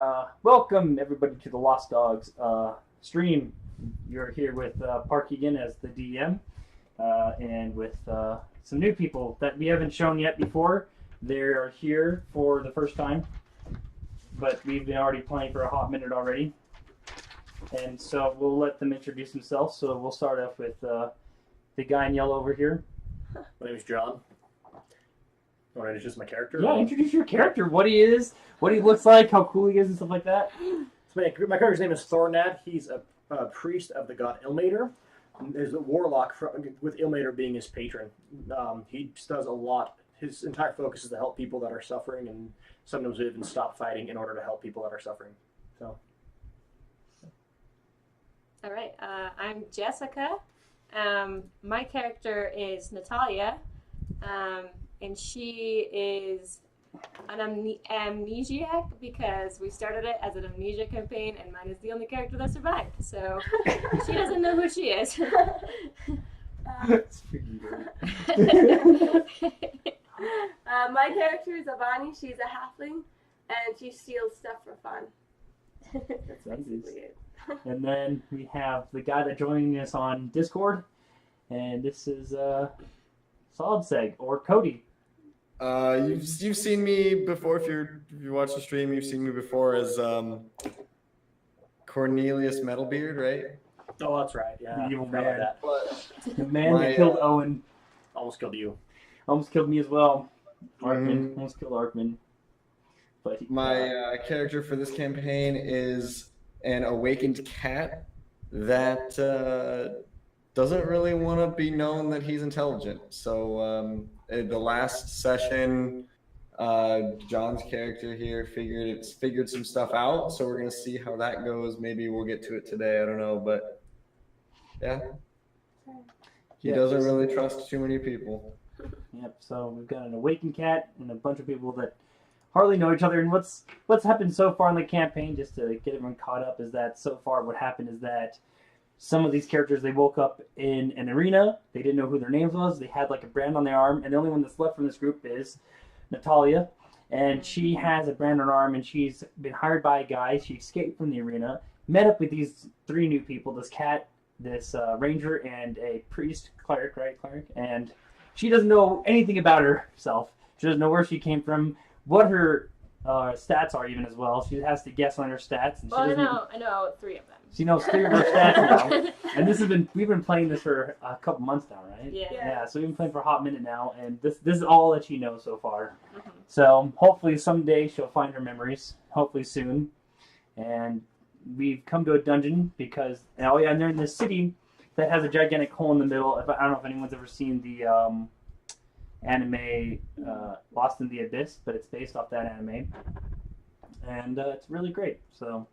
Welcome everybody to the Lost Dogs stream. You're here with Parky again as the DM, and with some new people that we haven't shown yet before. They're here for the first time, but we've been already playing for a hot minute already, and so we'll let them introduce themselves. So we'll start off with the guy in yellow over here. My name is John. You want to introduce my character? Yeah, introduce your character. What he is, what he looks like, how cool he is, and stuff like that. So my character's name is Thornad. He's a priest of the god Ilmater. There's a warlock with Ilmater being his patron. He does a lot. His entire focus is to help people that are suffering, and sometimes even stop fighting in order to help people that are suffering. So. All right, I'm Jessica. My character is Natalia, and she is an amnesiac because we started it as an amnesia campaign, and mine is the only character that survived. So she doesn't know who she is. My character is Avani. She's a halfling, and she steals stuff for fun. That's basically it. And then we have the guy that joining us on Discord, and this is Solid Seg or Cody. You've seen me before. If you watch the stream, you've seen me before as Cornelius Metalbeard, right? Oh, that's right. Yeah. The evil I forgot about man. that. The man that killed Owen. Almost killed you. Almost killed me as well. Mhm. Almost killed Arkman. But My character for this campaign is an awakened cat that doesn't really want to be known that he's intelligent. So the last session, John's character here figured some stuff out. So we're gonna see how that goes. Maybe we'll get to it today. I don't know, but yeah, he doesn't really trust too many people. Yep. So we've got an awakened cat and a bunch of people that hardly know each other. And what's happened so far in the campaign, just to get everyone caught up, is that so far what happened is that some of these characters, they woke up in an arena. They didn't know who their names was. They had like a brand on their arm, and the only one that's left from this group is Natalia, and she has a brand on her arm, and she's been hired by a guy. She escaped from the arena, met up with these three new people: this cat, this ranger, and a priest, cleric, and she doesn't know anything about herself. She doesn't know where she came from, what her stats are even as well. She has to guess on her stats. And Well, I know 3 of them. she knows 3 of her stats now. And we've been playing this for a couple months now, right? Yeah. Yeah, so we've been playing for a hot minute now, and this is all that she knows so far. Mhm. So hopefully someday she'll find her memories. Hopefully soon. And we've come to a dungeon because, and they're in this city that has a gigantic hole in the middle. I don't know if anyone's ever seen the anime Lost in the Abyss, but it's based off that anime, and it's really great. So,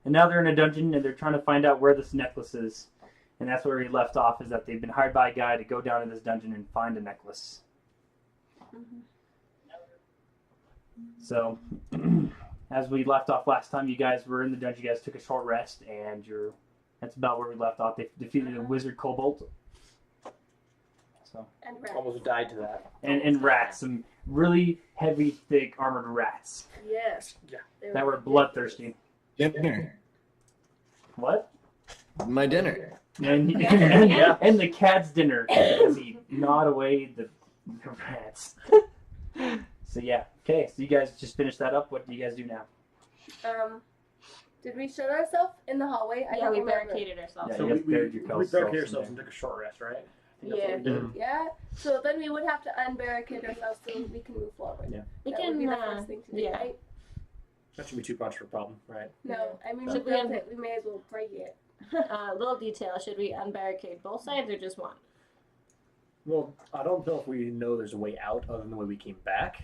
and now they're in a dungeon and they're trying to find out where this necklace is, and that's where we left off. Is that they've been hired by a guy to go down to this dungeon and find a necklace. Mm-hmm. So, as we left off last time, you guys were in the dungeon. You guys took a short rest, and that's about where we left off. They defeated a wizard kobold. So. And rats. Almost died to that. And rats, some really heavy, thick, armored rats Yes. Yeah. that were bloodthirsty. Dinner. What? My dinner. And Yeah. and the cat's dinner as he gnawed away the rats. So yeah, okay. So you guys just finished that up. What do you guys do now? Did we shut ourselves in the hallway? I Yeah, don't we remember. barricaded ourselves. Yeah, So you we guys buried your barricaded selves in ourselves and there. took a short rest, right? I think Yeah. that's what we did. Yeah. So then we would have to unbarricade ourselves so we can move forward. Yeah. We That can, would be the first thing to do, yeah. right? That shouldn't be too much of a problem, right? No, I mean, Should we we built it. We may as well break it. Little detail, should we unbarricade both sides or just one? Well, I don't know if we know there's a way out other than the way we came back.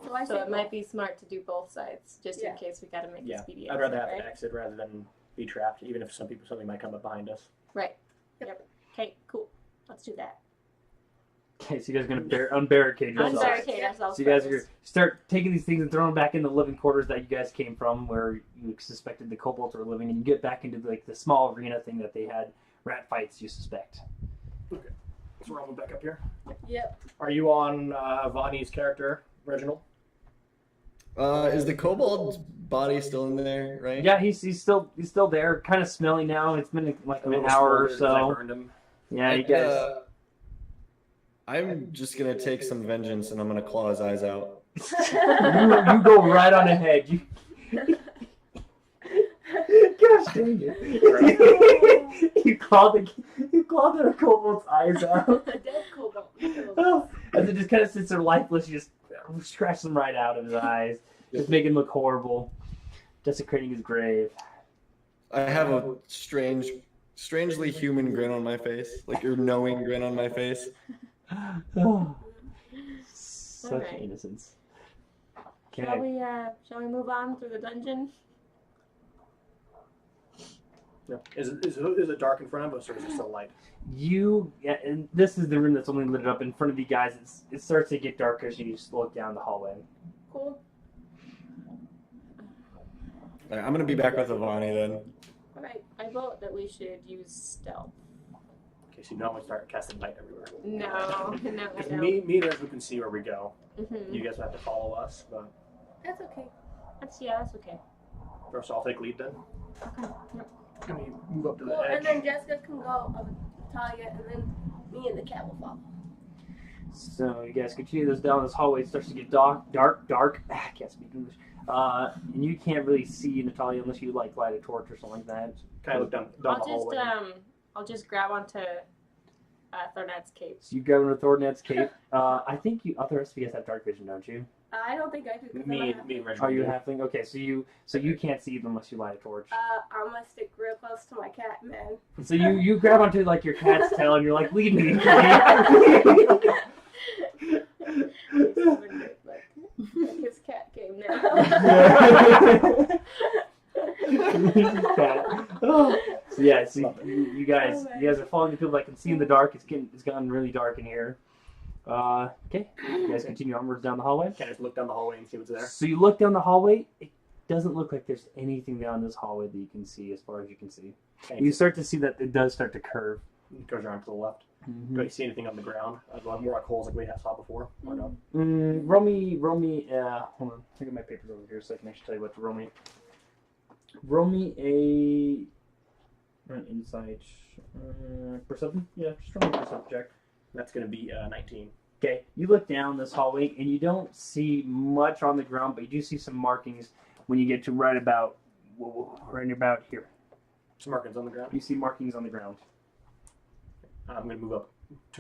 So I So say it might be smart to do both sides, just Yeah. in case we gotta make Yeah, a speedy I'd rather exit, have right? an exit rather than be trapped, even if something might come up behind us. Right. Yep. Okay, cool. Let's do that. Okay, so you guys are gonna unbarricade yourselves. Unbarricade ourselves So you guys are first. gonna start taking these things and throwing them back in the living quarters that you guys came from, where you suspected the kobolds were living, and you get back into like the small arena thing that they had rat fights. You suspect. Okay, so we're all back up here. Yep. Are you on Vani's character, Reginald? Is the kobold's body still in there, right? Yeah, he's still there, kind of smelly now. It's been like A an little hour or smoldering 'cause I so. burned him. Yeah, you And, guys. I'm just gonna take some vengeance and I'm gonna claw his eyes out. You go right on ahead. You. Gosh dang it! you clawed the kobold's eyes out. A dead kobold. As it just kind of sits there lifeless, you just scratch them right out of his eyes, just make him look horrible, desecrating his grave. I have a strangely human grin on my face, like your knowing grin on my face. Such Alright. innocence. Shall Okay. we move on through the dungeon? Yeah. Is it dark in front of us, or is it still light? And this is the room that's only lit up in front of you guys. It starts to get darker as you just look down the hallway. Cool. All right, I'm gonna be back with Avani then. Alright. I vote that we should use stealth. Okay, so you don't want to start casting light everywhere. No, I Because don't. me and Ezra can see where we go. Mm-hmm. You guys have to follow us, but That's okay. That's okay. first I'll take lead then. Okay. Yep. Can we move up to the Cool. edge? And then Jessica can go with Talia, and then me and the cat will follow. So you guys continue this down this hallway. It starts to get dark. I can't speak English. And you can't really see Natalia unless you like light a torch or something like that. Kind of look down the hallway. I'll just grab onto Thornad's cape. So you grab into Thornad's cape. I think the rest of you guys have dark vision, don't you? I don't think I do. 'Cause I'm Me a and halfling. Reginald. Are you do. halfling? Okay, so you can't see them unless you light a torch. I'm gonna stick real close to my cat, man. So you grab onto like your cat's tail and you're like, lead me. Like his cat came now. So yeah, so you guys are falling into like can see in the dark. It's gotten really dark in here. Okay, you guys continue onwards down the hallway. Can I just look down the hallway and see what's there? So you look down the hallway. It doesn't look like there's anything down this hallway that you can see as far as you can see. You start to see that it does start to curve. It goes around to the left. Do I see anything on the ground? More like holes like we saw before, or no? Roll me. Hold on, I got my papers over here so I can actually tell you what to roll me. Roll me an insight perception. Yeah, just roll me a perception check. That's going to be 19. Okay, you look down this hallway and you don't see much on the ground, but you do see some markings when you get to right about here. Some markings on the ground. You see markings on the ground. I'm going to move up,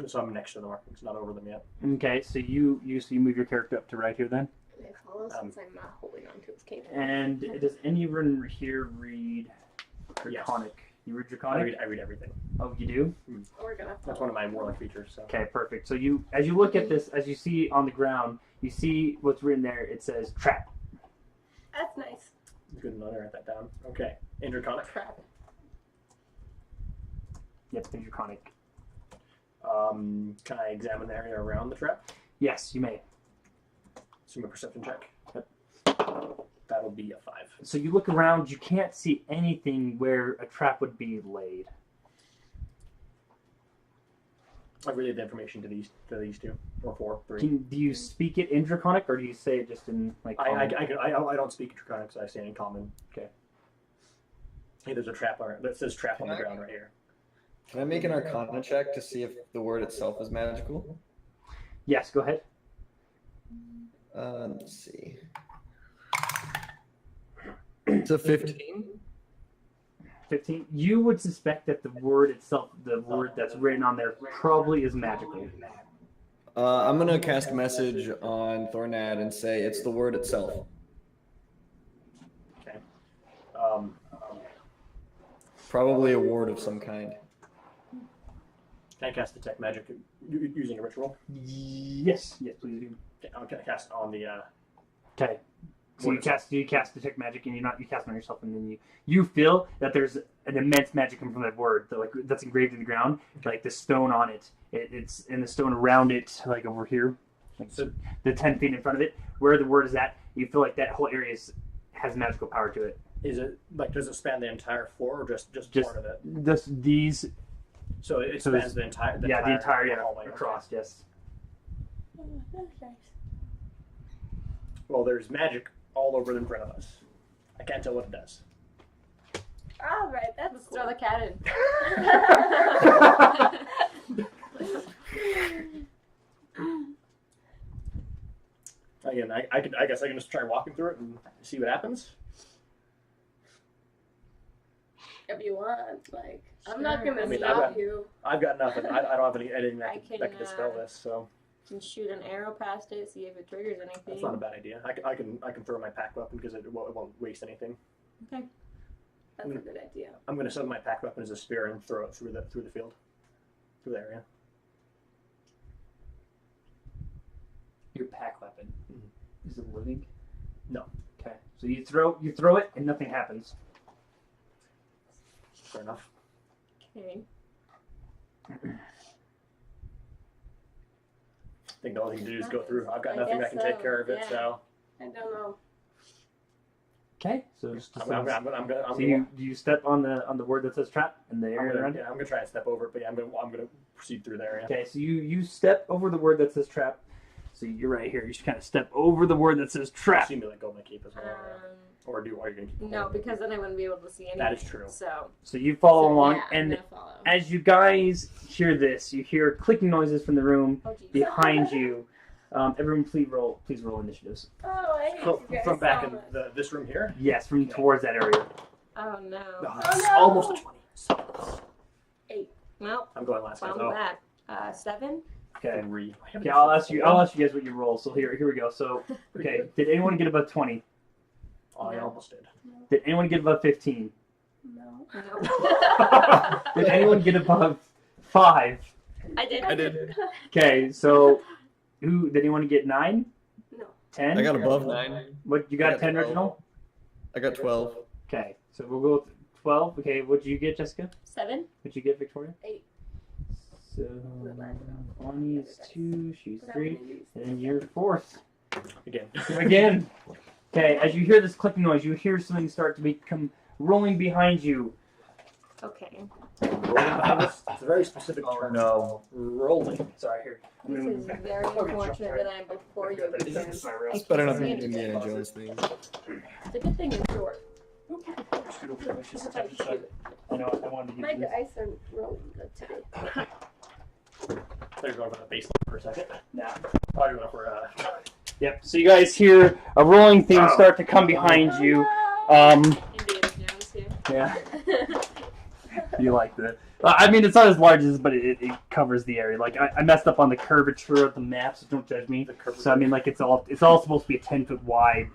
so I'm next to the markings, not over them yet. Okay, so you move your character up to right here then. Can I follow since I'm not holding on to his cape? And does anyone here read Draconic? You read Draconic? I read everything. Oh, you do? We're gonna. That's one of my warlike features. So. Okay, perfect. So as you look at this, as you see on the ground, you see what's written there. It says trap. That's nice. Good enough to write that down. Okay. In Draconic. Trap. Yep, in Draconic. Can I examine the area around the trap? Yes, you may. So my perception check. Yep. That'll be a 5. So you look around, you can't see anything where a trap would be laid. I relayed the information to these 2 or 3. Do you speak it in Draconic, or do you say it just in like? I don't speak Draconic, so I say it in common. Okay. Hey, there's a trap that says trap on the ground right here. Can I make an Arcana check to see if the word itself is magical? Yes, go ahead. Let's see. It's a 15. 15. You would suspect that the word itself, the word that's written on there, probably is magical. I'm gonna cast message on Thornad and say it's the word itself. Okay. Probably a ward of some kind. Can I cast detect magic using a ritual? Yes, please do. Okay, I'm gonna cast on the. Okay. So you cast detect magic, and you cast it on yourself, and then you feel that there's an immense magic coming from that word that's engraved in the ground, like the stone on it. It's in the stone around it, like over here, like So- the 10 feet in front of it, where the word is at. You feel like that whole area has magical power to it. Is it like does it span the entire floor or just part of it? These, So it So spans the entire the entire hallway across. Okay. Yes. Oh, that's nice. Well, there's magic all over in front of us. I can't tell what it does. All right, that's Let's cool. throw the cat in. Again, I guess I can just try walking through it and see what happens. If you want, like, I'm Sure. not gonna I mean, stop you. I've got nothing. I don't have anything I that can dispel can, this, so Can shoot an arrow past it, see if it triggers anything. that's not a bad idea. I can throw my pack weapon because it won't waste anything. Okay. That's a good idea. I'm going to set my pack weapon as a spear and throw it through the field, through the area. Your pack weapon. Is it living? No. Okay. So you throw it and nothing happens. Fair enough. Okay. I think the only thing to do is go through. I've got I nothing guess that can take so, care of it, yeah. so I don't know. Okay. So just I'm gonna so you step on the word that says trap in the area around it. I'm gonna try and step over it, but yeah, I'm gonna proceed through the area. Okay. So you step over the word that says trap. So you're right here. You just kind of step over the word that says trap. See me let go of my cape as well, or are you gonna keep No, holding it? because then I wouldn't be able to see anything. That is true. So you follow along, yeah, I'm and gonna follow. as you guys hear this, you hear clicking noises from the room Oh, geez. behind you. Everyone, please roll initiatives. Oh, I hate you guys From back so in much. this room here. Yes, from towards that area. Oh no. no. Almost a 20. Well, I'm going last. found So that. 7. Okay. 3. Okay, I'll ask you guys what you roll. So here we go. So okay, did anyone get above 20? I almost did. Did anyone get above 15? No. No. Did anyone get above 5? I did. I did. Okay, so did anyone get 9? No. 10? I got above 9. What you I got? got 10 12. original. I got 12. Okay, so we'll go with 12. Okay, what did you get, Jessica? 7. What'd you get, Victoria? 8. So Bonnie is 2, she's 3, and you're 4th. Again. Okay, as you hear this clicking noise, you hear something start to become rolling behind you. Okay. It's a very specific term. No. Rolling. Sorry, here. This is very unfortunate that I'm before you. Because It's better than the Indiana Jones thing. it's a good thing you're short. I know, I wanted to My use this. dice are rolling good today. They're going for the basement for a second. Nah. Probably going for Yep, so you guys hear a rolling thing start to come behind you. Indiana Jones here. Yeah, you like that. I mean, it's not as large as, but it covers the area. Like, I messed up on the curvature of the map, so don't judge me. So, I mean, like, it's all supposed to be a 10-foot wide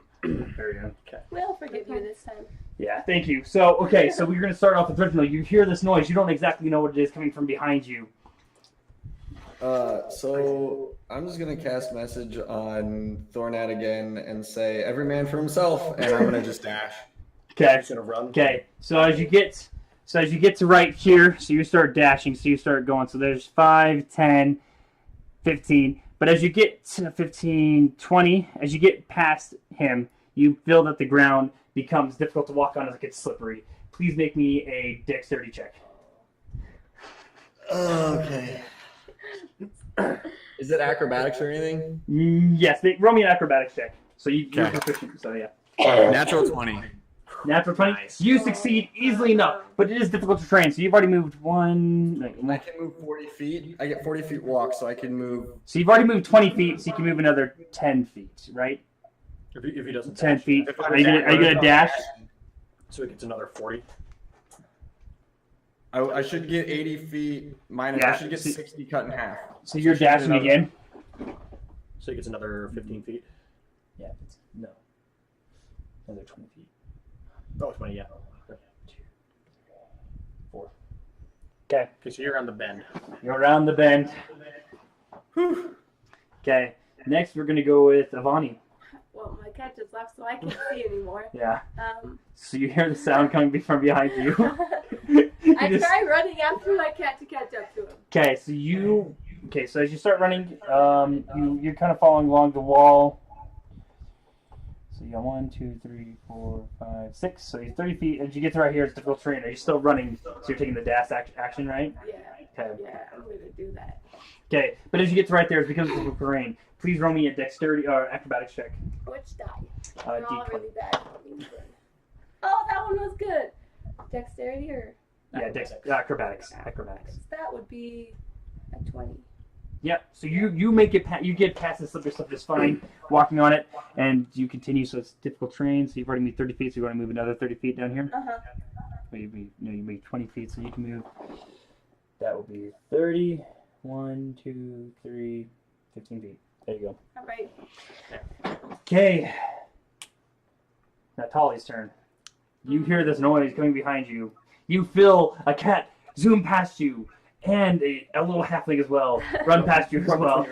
area. We'll forgive you this time. Yeah, thank you. So, okay, so we're going to start off with original. You hear this noise. You don't exactly know what it is coming from behind you. So I'm just gonna cast message on Thornat again and say every man for himself, and I'm gonna just dash. Okay. just gonna run. Okay. So as you get to right here, so you start dashing, so you start going. So there's 5, 10, 15. But as you get to 15, 20, as you get past him, you feel that the ground becomes difficult to walk on as it gets slippery. Please make me a dexterity check. Okay. Is it acrobatics or anything? Yes, roll me an acrobatics check. So you're Okay. proficient, so yeah. Natural 20. Natural 20. Nice. You succeed easily enough, but it is difficult to train. So you've already moved I can move 40 feet. I get 40 feet walk, so I can move. So you've already moved 20 feet, so you can move another 10 feet, right? If he doesn't 10 dash, feet. If I Are you gonna dash? so he gets another 40. I should get 80 feet minus. Yeah. I should get 60 cut in half. So you're dashing again? So he gets another 15 feet. Yeah. No. Another 20 feet. Oh, 20, yeah. 4. Okay. Okay, so you're on the bend. You're around the bend. Okay. Next, we're gonna go with Avani. Well, my cat just left, so I can't see anymore. Yeah. So you hear the sound coming from behind you. I try running after my cat to catch up to him. Okay, so as you start running, you're kind of following along the wall. So you got 1, 2, 3, 4, 5, 6. So you're 30 feet. As you get to right here, it's difficult terrain. Are you still running? So you're taking the dash action, right? Yeah. Okay. Yeah, I'm gonna do that. Okay, but as you get to right there, it's because of difficult terrain. Please roll me a dexterity or acrobatics check. Which die? They're all D20. really bad. Oh, that one was good. Dexterity or Yeah, acrobatics. Acrobatics. that would be a 20. Yep. So you make it. You get past the slippery stuff just fine, walking on it, and you continue. So it's difficult terrain. So you've already moved 30 feet. So you want to move another 30 feet down here. You move 20 feet. So you can move. That will be 30. 1, 2, 3, 15 feet. There you go. All right. Okay. Now Tolly's turn. You hear this noise coming behind you. You feel a cat zoom past you, and a little halfling as well run past you as well.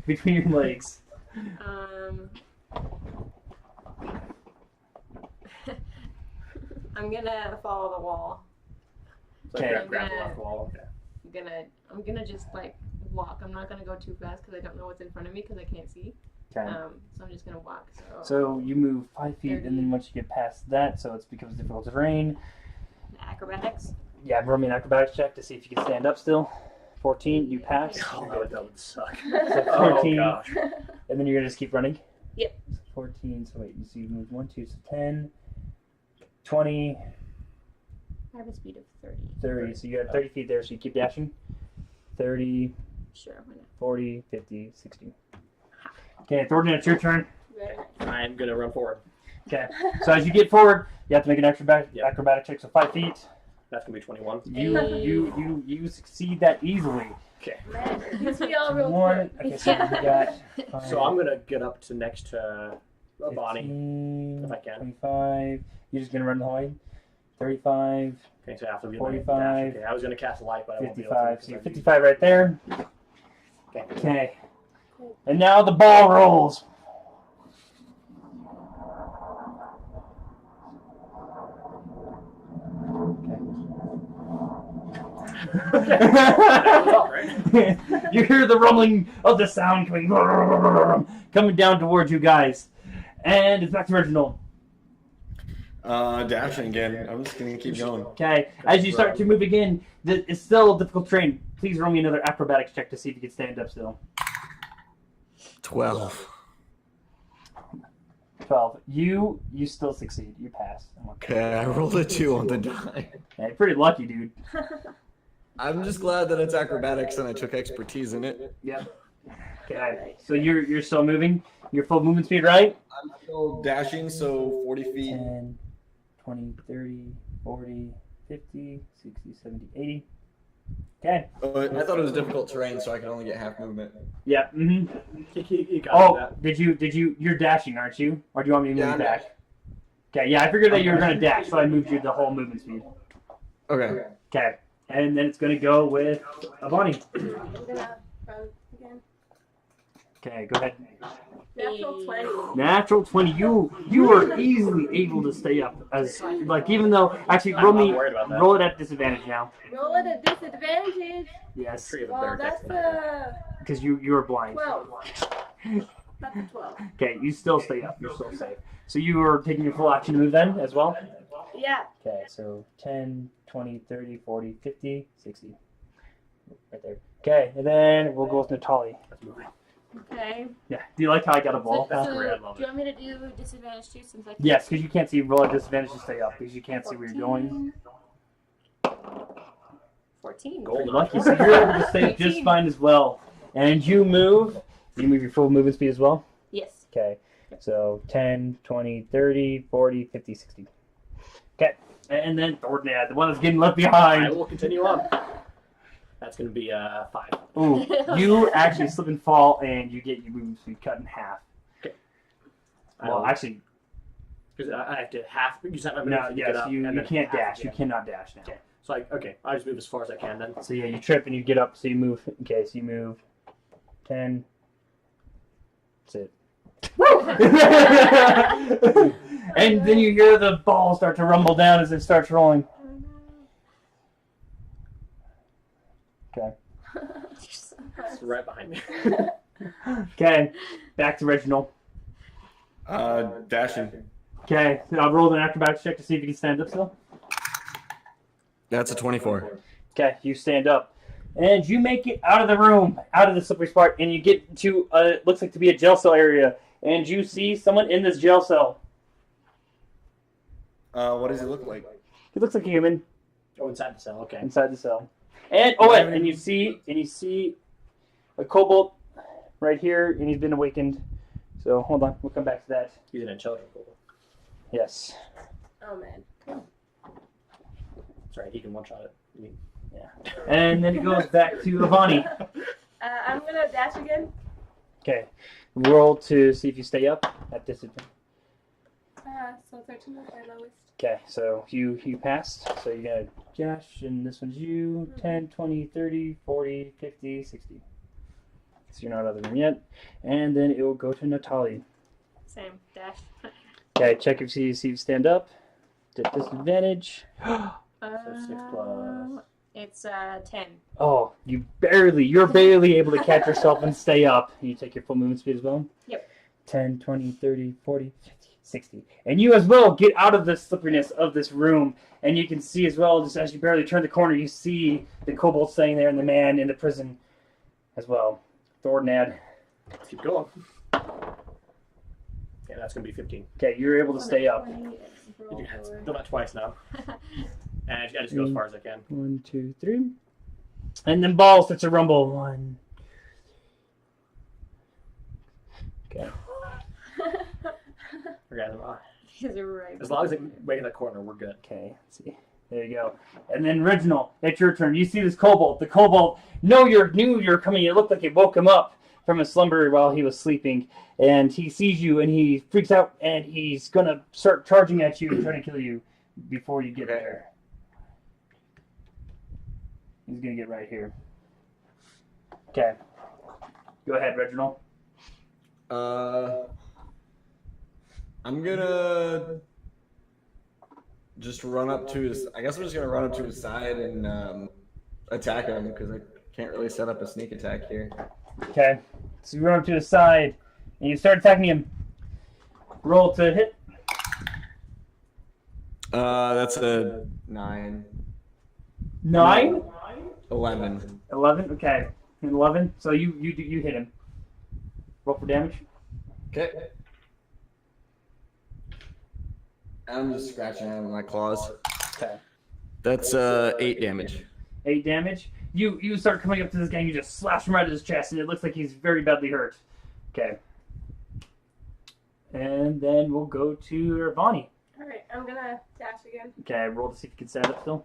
Between your legs. I'm gonna follow the wall. Okay. Grab the left wall. Okay. I'm gonna just like walk. I'm not gonna go too fast because I don't know what's in front of me because I can't see. Okay. So I'm just gonna walk. So you move 5 feet, and then once you get past that, so it becomes difficult terrain. Acrobatics. Yeah, roll me an acrobatics check to see if you can stand up still. 14, you pass. Oh, that would suck. So Oh 14, gosh. and then you're gonna just keep running. Yep. So 14. So wait, you move 1, 2, so 10, 20, I have a speed of 30. 30. So you got 30 feet there. So you keep dashing. 30, Sure. Why not? 40, 50, 60. Okay, Thornton, it's your turn. Very nice. I'm gonna run forward. Okay. So as you get forward, you have to make an acrobatic check. So 5 feet. That's gonna be 21. You succeed that easily. Okay. Man, these we all real One. quick. Okay, so you got. So I'm gonna get up to next to Bonnie 15, if I can. 25. You're just gonna run the hallway. 35, Okay, so after we 45, Okay, I was gonna cast light, but I won't be able to. 55. So you're 55 right there. Okay. Okay. And now the ball rolls. That was all right. You hear the rumbling of the sound coming down towards you guys. And it's back to Reginald. Dashing again. I'm just gonna keep going. Okay, as you start to move again, it's still a difficult terrain. Please roll me another acrobatics check to see if you can stand up still. 12. 12. You still succeed. You pass. Okay, I rolled a 2 on the die. Yeah, you're pretty lucky, dude. I'm just glad that it's acrobatics and I took expertise in it. Yep. Okay, so you're still moving. Your full movement speed, right? I'm still dashing, so 40 feet. 10, 20, 30, 40, 50, 60, 70, 80. Okay. I thought it was difficult terrain, so I could only get half movement. Yeah. Mm-hmm. You got Oh, that. did you? You're dashing, aren't you? Or do you want me to move Yeah, you I'm back? Okay. Yeah, I figured that you were gonna dash, so I moved you the whole movement speed. Okay. Okay. And then it's gonna go with Bonnie. I'm gonna run again. Okay, go ahead. Natural 20. Natural 20. You were easily able to stay up as even though actually I'm not worried about that. roll it at disadvantage now. Roll at a disadvantage. Yes, Tree of a Well, bear that's definitely. because you were blind. 12. That's a 12. Okay, you still stay up. You're still safe. So you were taking your full action move then as well? Yeah. Okay, so 10, 20, 30, 40, 50, 60. Right there. Okay, and then we'll go with Natali. That's moving. Okay. Yeah. Do you like how I got a ball? That's So, great, I love do you want me to do disadvantage too since I can Yes, because you can't see. Roll at disadvantage to stay up because you can't see where you're going. 14. Gold. Pretty lucky. So you're able to stay just fine as well. And you move. You move your full movement speed as well? Yes. Okay. So 10, 20, 30, 40, 50, 60. Okay. And then Thornad, the one that's getting left I behind. will continue on. That's gonna be 5. Ooh, you actually slip and fall, and you get your movement speed cut in half. Well, actually, because I have to half. You just have a no, minute to get yes, up, you and then can't half dash. again. You cannot dash now. Okay. So I just move as far as I can then. So yeah, you trip and you get up, so you move. Okay, so you move 10. That's it. And then you hear the ball start to rumble down as it starts rolling. Okay. It's right behind me. Okay, back to Reginald. Dashing. Okay, so I'll roll an acrobatics check to see if you can stand up still. That's a 24. Okay, you stand up. And you make it out of the room, out of the slippery spot, and you get to looks like to be a jail cell area. and you see someone in this jail cell. What does he look like? He looks like a human Oh, inside the cell. Okay. inside the cell. And you see a kobold right here, and he's been awakened. So hold on, we'll come back to that. He's an intelligent kobold. Yes. Oh man. That's right. He can one shot it. And then it goes back to Avani. I'm gonna dash again. Okay. Roll to see if you stay up at disadvantage. So 13 is my lowest. Okay, so you passed. So you got Josh, and this one's you. 10, 20, 30, 40, 50, 60. So you're not out of the room yet. And then it will go to Natalie. Same. Dash. Okay, check if you see you stand up. At disadvantage. So 6 plus. It's 10. Oh, you're barely able to catch yourself and stay up. You take your full movement speed as well? Yep. 10, 20, 30, 40, 50, 60. And you as well get out of the slipperiness of this room. And you can see as well, just as you barely turn the corner, you see the kobold staying there and the man in the prison as well. Thornad. Let's keep going. Yeah, that's going to be 15. Okay, you're able to stay up. Still not twice now. And I just go as far as I can. 1, 2, 3. And then balls starts to rumble. 1. Okay. As long as I wait in that corner, we're good. Okay, let's see. There you go. And then Reginald, it's your turn. You see this kobold. The kobold knew you're coming. It looked like it woke him up from his slumber while he was sleeping. And he sees you and he freaks out and he's going to start charging at you and trying to kill you before you get there. He's going to get right here. Okay. Go ahead, Reginald. I'm gonna just run up to his. I guess I'm just gonna run up to his side and attack him because I can't really set up a sneak attack here. Okay. So you run up to his side and you start attacking him. Roll to hit. That's a 9. 9? 11. 11? Okay. 11. So you hit him. Roll for damage. Okay. I'm just scratching out with my claws. Okay. That's 8 damage. 8 damage. You start coming up to this guy and you just slash him right at his chest and it looks like he's very badly hurt. Okay. And then we'll go to Ravani. Alright, I'm gonna dash again. Okay, roll to see if you can stand up still.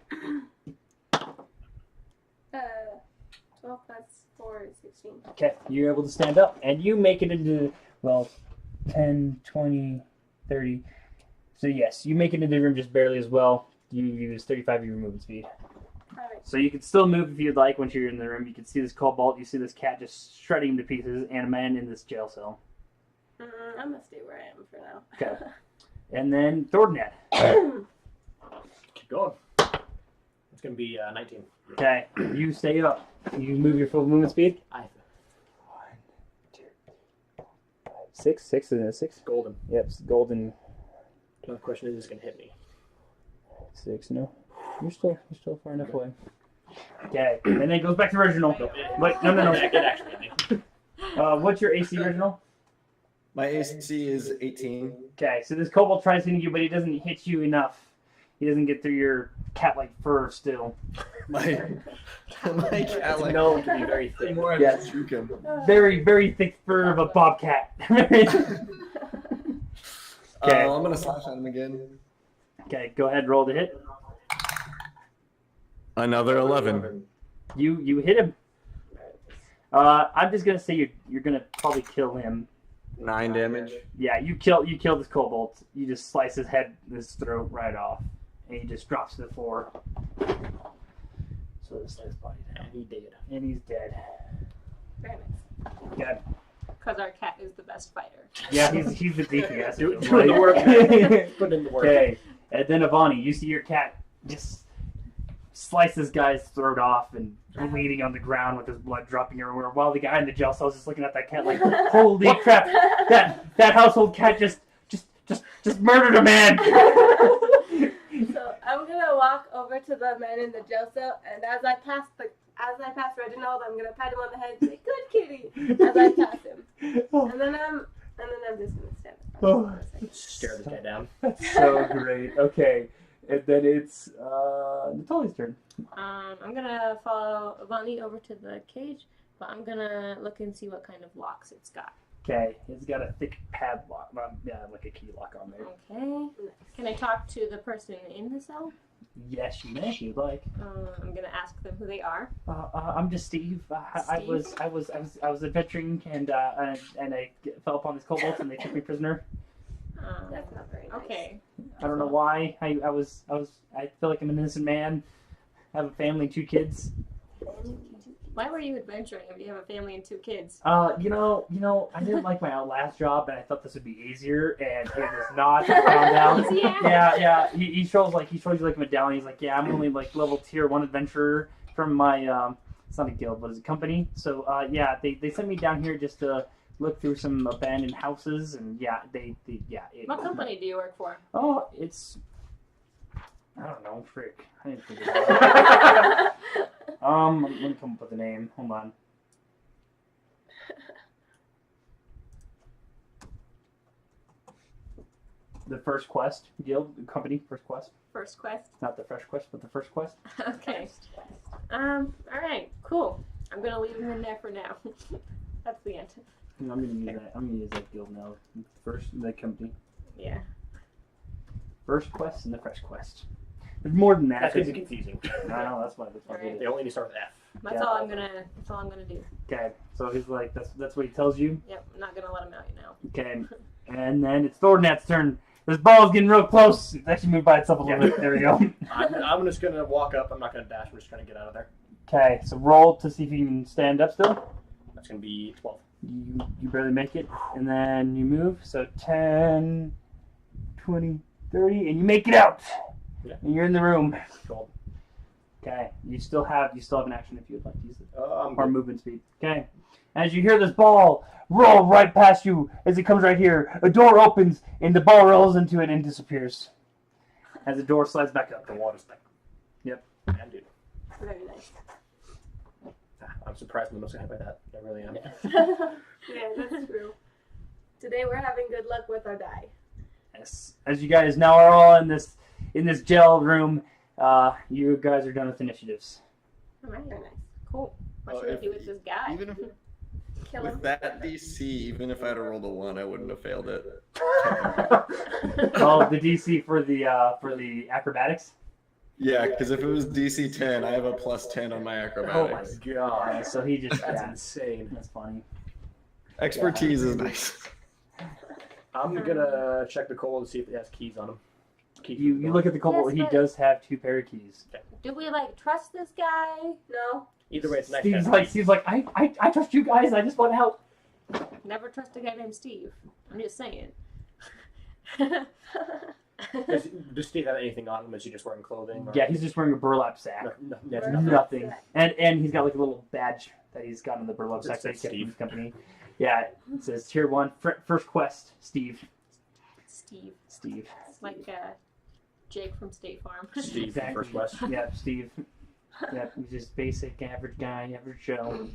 12 plus 4 is 16. Okay, you're able to stand up and you make it into, 10, 20, 30. So yes, you make it into the room just barely as well. You use 35 of your movement speed. Alright. So you can still move if you'd like once you're in the room. You can see this kobold, you see this cat just shredding him to pieces, and a man in this jail cell. I'm gonna stay where I am for now. Okay. And then Thornad. Keep going. It's going to be 19. Okay, you stay up. You move your full movement speed. 1, 2, 4, 5, 6. 6 is it? 6? Golden. Yep, it's golden. The question is going to hit me. 6, no. You're still far enough away. Okay, and then it goes back to Reginald. Wait, no. It actually hit me. What's your AC, Reginald? My AC is 18. Okay, so this kobold tries hitting you, but he doesn't hit you enough. He doesn't get through your cat-like fur still. My cat like No, it can be very thick. more Yes. shoot him. Very, very thick fur of a bobcat. Okay. I'm gonna slash at him again. Okay, go ahead, roll to hit. Another 11. You hit him. I'm just gonna say you're gonna probably kill him. 9 damage. Yeah, you kill this kobold. You just slice his head, his throat right off, and he just drops to the floor. So this his body down. And he's dead. Very nice. Yeah, Because our cat is the best fighter. yeah, he's the DPS. Doing the work. Put in the work. Okay, and then Avani, you see your cat just slice this guy's throat off and bleeding on the ground with his blood dropping everywhere, while the guy in the jail cell is just looking at that cat like, holy crap, that household cat just murdered a man. So I'm gonna walk over to the man in the jail cell, and as I pass Reginald, I'm gonna pat him on the head and say, "Good kitty," as I pass him. And then then I'm just gonna stand up. Oh. Stare this guy down. That's so great. Okay, and then it's Natalia's turn. I'm gonna follow Avani over to the cage, but I'm gonna look and see what kind of locks it's got. Okay, it's got a thick padlock, like a key lock on there. Okay. Can I talk to the person in the cell? Yes, you may if you'd like. I'm gonna ask them who they are. I'm just Steve. I was adventuring and I fell upon these kobolds and they took me prisoner. That's not very nice. Okay. I don't know why. I feel like I'm an innocent man. I have a family and 2 kids. Why were you adventuring if you have a family and 2 kids? You know, I didn't like my last job, and I thought this would be easier, and it was not. I found out. Yeah. He shows you like a medallion. He's like, yeah, I'm only like level tier 1 adventurer from my it's not a guild, but it's a company. So yeah, they sent me down here just to look through some abandoned houses, and yeah, What company do you work for? Oh, it's I don't know, frick. I didn't figure it out. Let me come up with a name. Hold on. The First Quest Guild Company. First Quest. First Quest. Not the Fresh Quest, but the First Quest. Okay. All right. Cool. I'm gonna leave him in there for now. That's the end. I'm gonna use that. I'm gonna use that guild now. The company. Yeah. First Quest and the Fresh Quest. There's more than that. That's gonna be confusing. I know that's why. Right. They only need to start with F. That's Yeah. all I'm gonna do. Okay, so he's like, that's what he tells you. Yep. I'm not gonna let him out now. Okay, and then it's Thornat's turn. This ball's getting real close. It's actually moved by itself a little bit. There we go. I'm just gonna walk up. I'm not gonna dash. I'm just gonna get out of there. Okay, so roll to see if you can stand up still. That's gonna be 12. You barely make it, and then you move. So 10, 20, 30, and you make it out. Yeah. And you're in the room. Cool. Okay, you still have an action if you would like to use it, I'm or good. movement speed. Okay, as you hear this ball roll right past you, as it comes right here, a door opens and the ball rolls into it and disappears. As the door slides back up. The water's like. Yep. Man, dude. Very nice. I'm surprised I'm not gonna hit by that. I really am. Yeah, that's true. Today we're having good luck with our die. Yes. As you guys now are all in this jail room, you guys are done with initiatives. All right. Very nice. Cool. What should I do with this guy? Even if, Kill him. with that DC, even if I had rolled a 1, I wouldn't have failed it. Oh, the DC for the acrobatics. Yeah, because if it was DC 10, I have a plus 10 on my acrobatics. God. So he just That's yeah, insane. that's funny. Expertise is nice. I'm gonna check the coal to see if it has keys on him. Keys You look at the kobold. Yes, He but- does have 2 pair of keys. Do we trust this guy? No. Either way, it's nice. Steve's like I trust you guys. I just want help. Never trust a guy named Steve. I'm just saying. Does Steve have anything on him? Is he just wearing clothing? Or... Yeah, he's just wearing a burlap sack. That's Burlap nothing. Nothing. And he's got like a little badge that he's got on the burlap sack It that he says kept from Steve. his company. Yeah, it says Tier 1, First Quest, Steve. Steve. Steve. It's like Jake from State Farm. Steve, Exactly. First West. Yeah, Steve. Yeah, he's just basic, average guy, average Joe.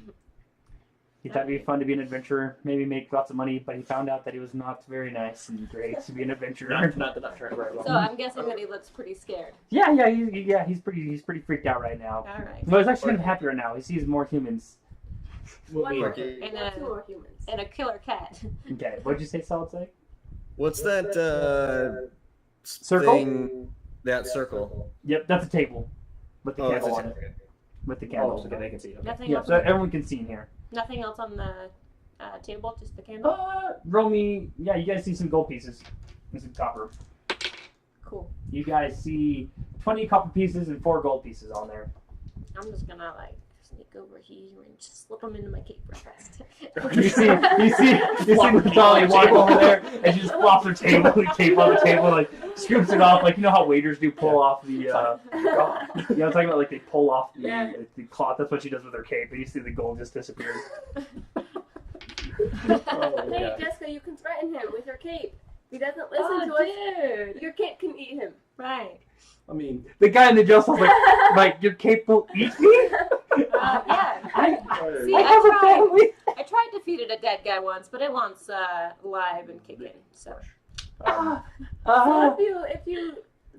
He thought it'd be fun to be an adventurer, maybe make lots of money, but he found out that he was not very nice and great to be an adventurer. Not turn very well. So I'm guessing that he looks pretty scared. He's pretty freaked out right now. All right. No, he's actually kind of happy right now. He sees more humans. One more. Okay. And Two more humans. And a killer cat. Okay, what'd you say, Solid Say? What's that Circle? thing? That circle. Yep, that's a table with the Oh, it's candle a on it. okay. With the Oh, candle. so they can see. Okay. Nothing Yeah, else. so everyone can see in here. Nothing else on the table. Just the candle. Roll me. Yeah, you guys see some gold pieces and some copper. Cool. You guys see 20 copper pieces and 4 gold pieces on there. I'm just gonna sneak over here and just slip them into my cape real fast. You see Natalia walk over there and she just flops her table, the cape on the table, like scoops it off, like you know how waiters do pull off the. God. Yeah, I'm talking about like they pull off Yeah. the cloth. That's what she does with her cape, and you see the gold just disappears. Oh, Hey, yeah. Jessica, you can threaten him with your cape. If he doesn't listen to us, dude. your cape can eat him. Right. I mean, The guy in the jail cell's like, your cape will eat me. Yeah. I See, have a family. I tried to feed it a dead guy once, but it wants live and kicking. So. So if you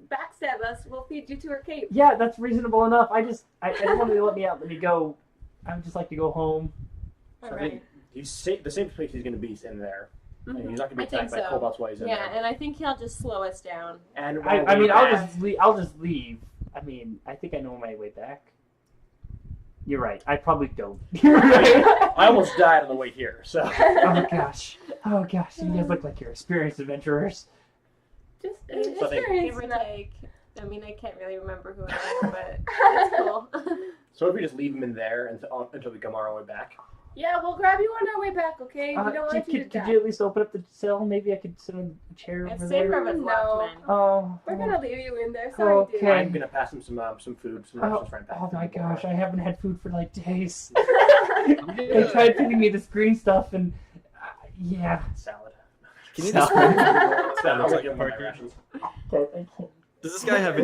backstab us, we'll feed you to her cape. Yeah, that's reasonable enough. I don't want to let me out. Let me go. I would just like to go home. So I think the same place he's going to be is in there. And he's not going to be I think attacked by so. kobolds while he's in there. Yeah, and I think he'll just slow us down. And I mean, I'll just leave. I mean, I think I know my way back. You're right. I probably don't. You're right. I almost died on the way here, so. Oh gosh. You guys look like you're experienced adventurers. Just So I think- experience Give or enough. take. I mean, I can't really remember who I am, but that's cool. So if we just leave him in there until we come our way back. Yeah, we'll grab you on our way back, okay? We don't want you to Could die. you at least open up the cell? Maybe I could sit on a chair It's over safer there. if it's No. locked, man. Oh. We're gonna leave you in there. Sorry, Okay. dude. I'm going to pass him some food, some rations right back. Oh my gosh, I haven't had food for like days. They tried feeding me this green stuff and yeah. Salad. Can you Salad. describe Salad. looks I'll like give a him my parky? rations. Okay, Does this guy have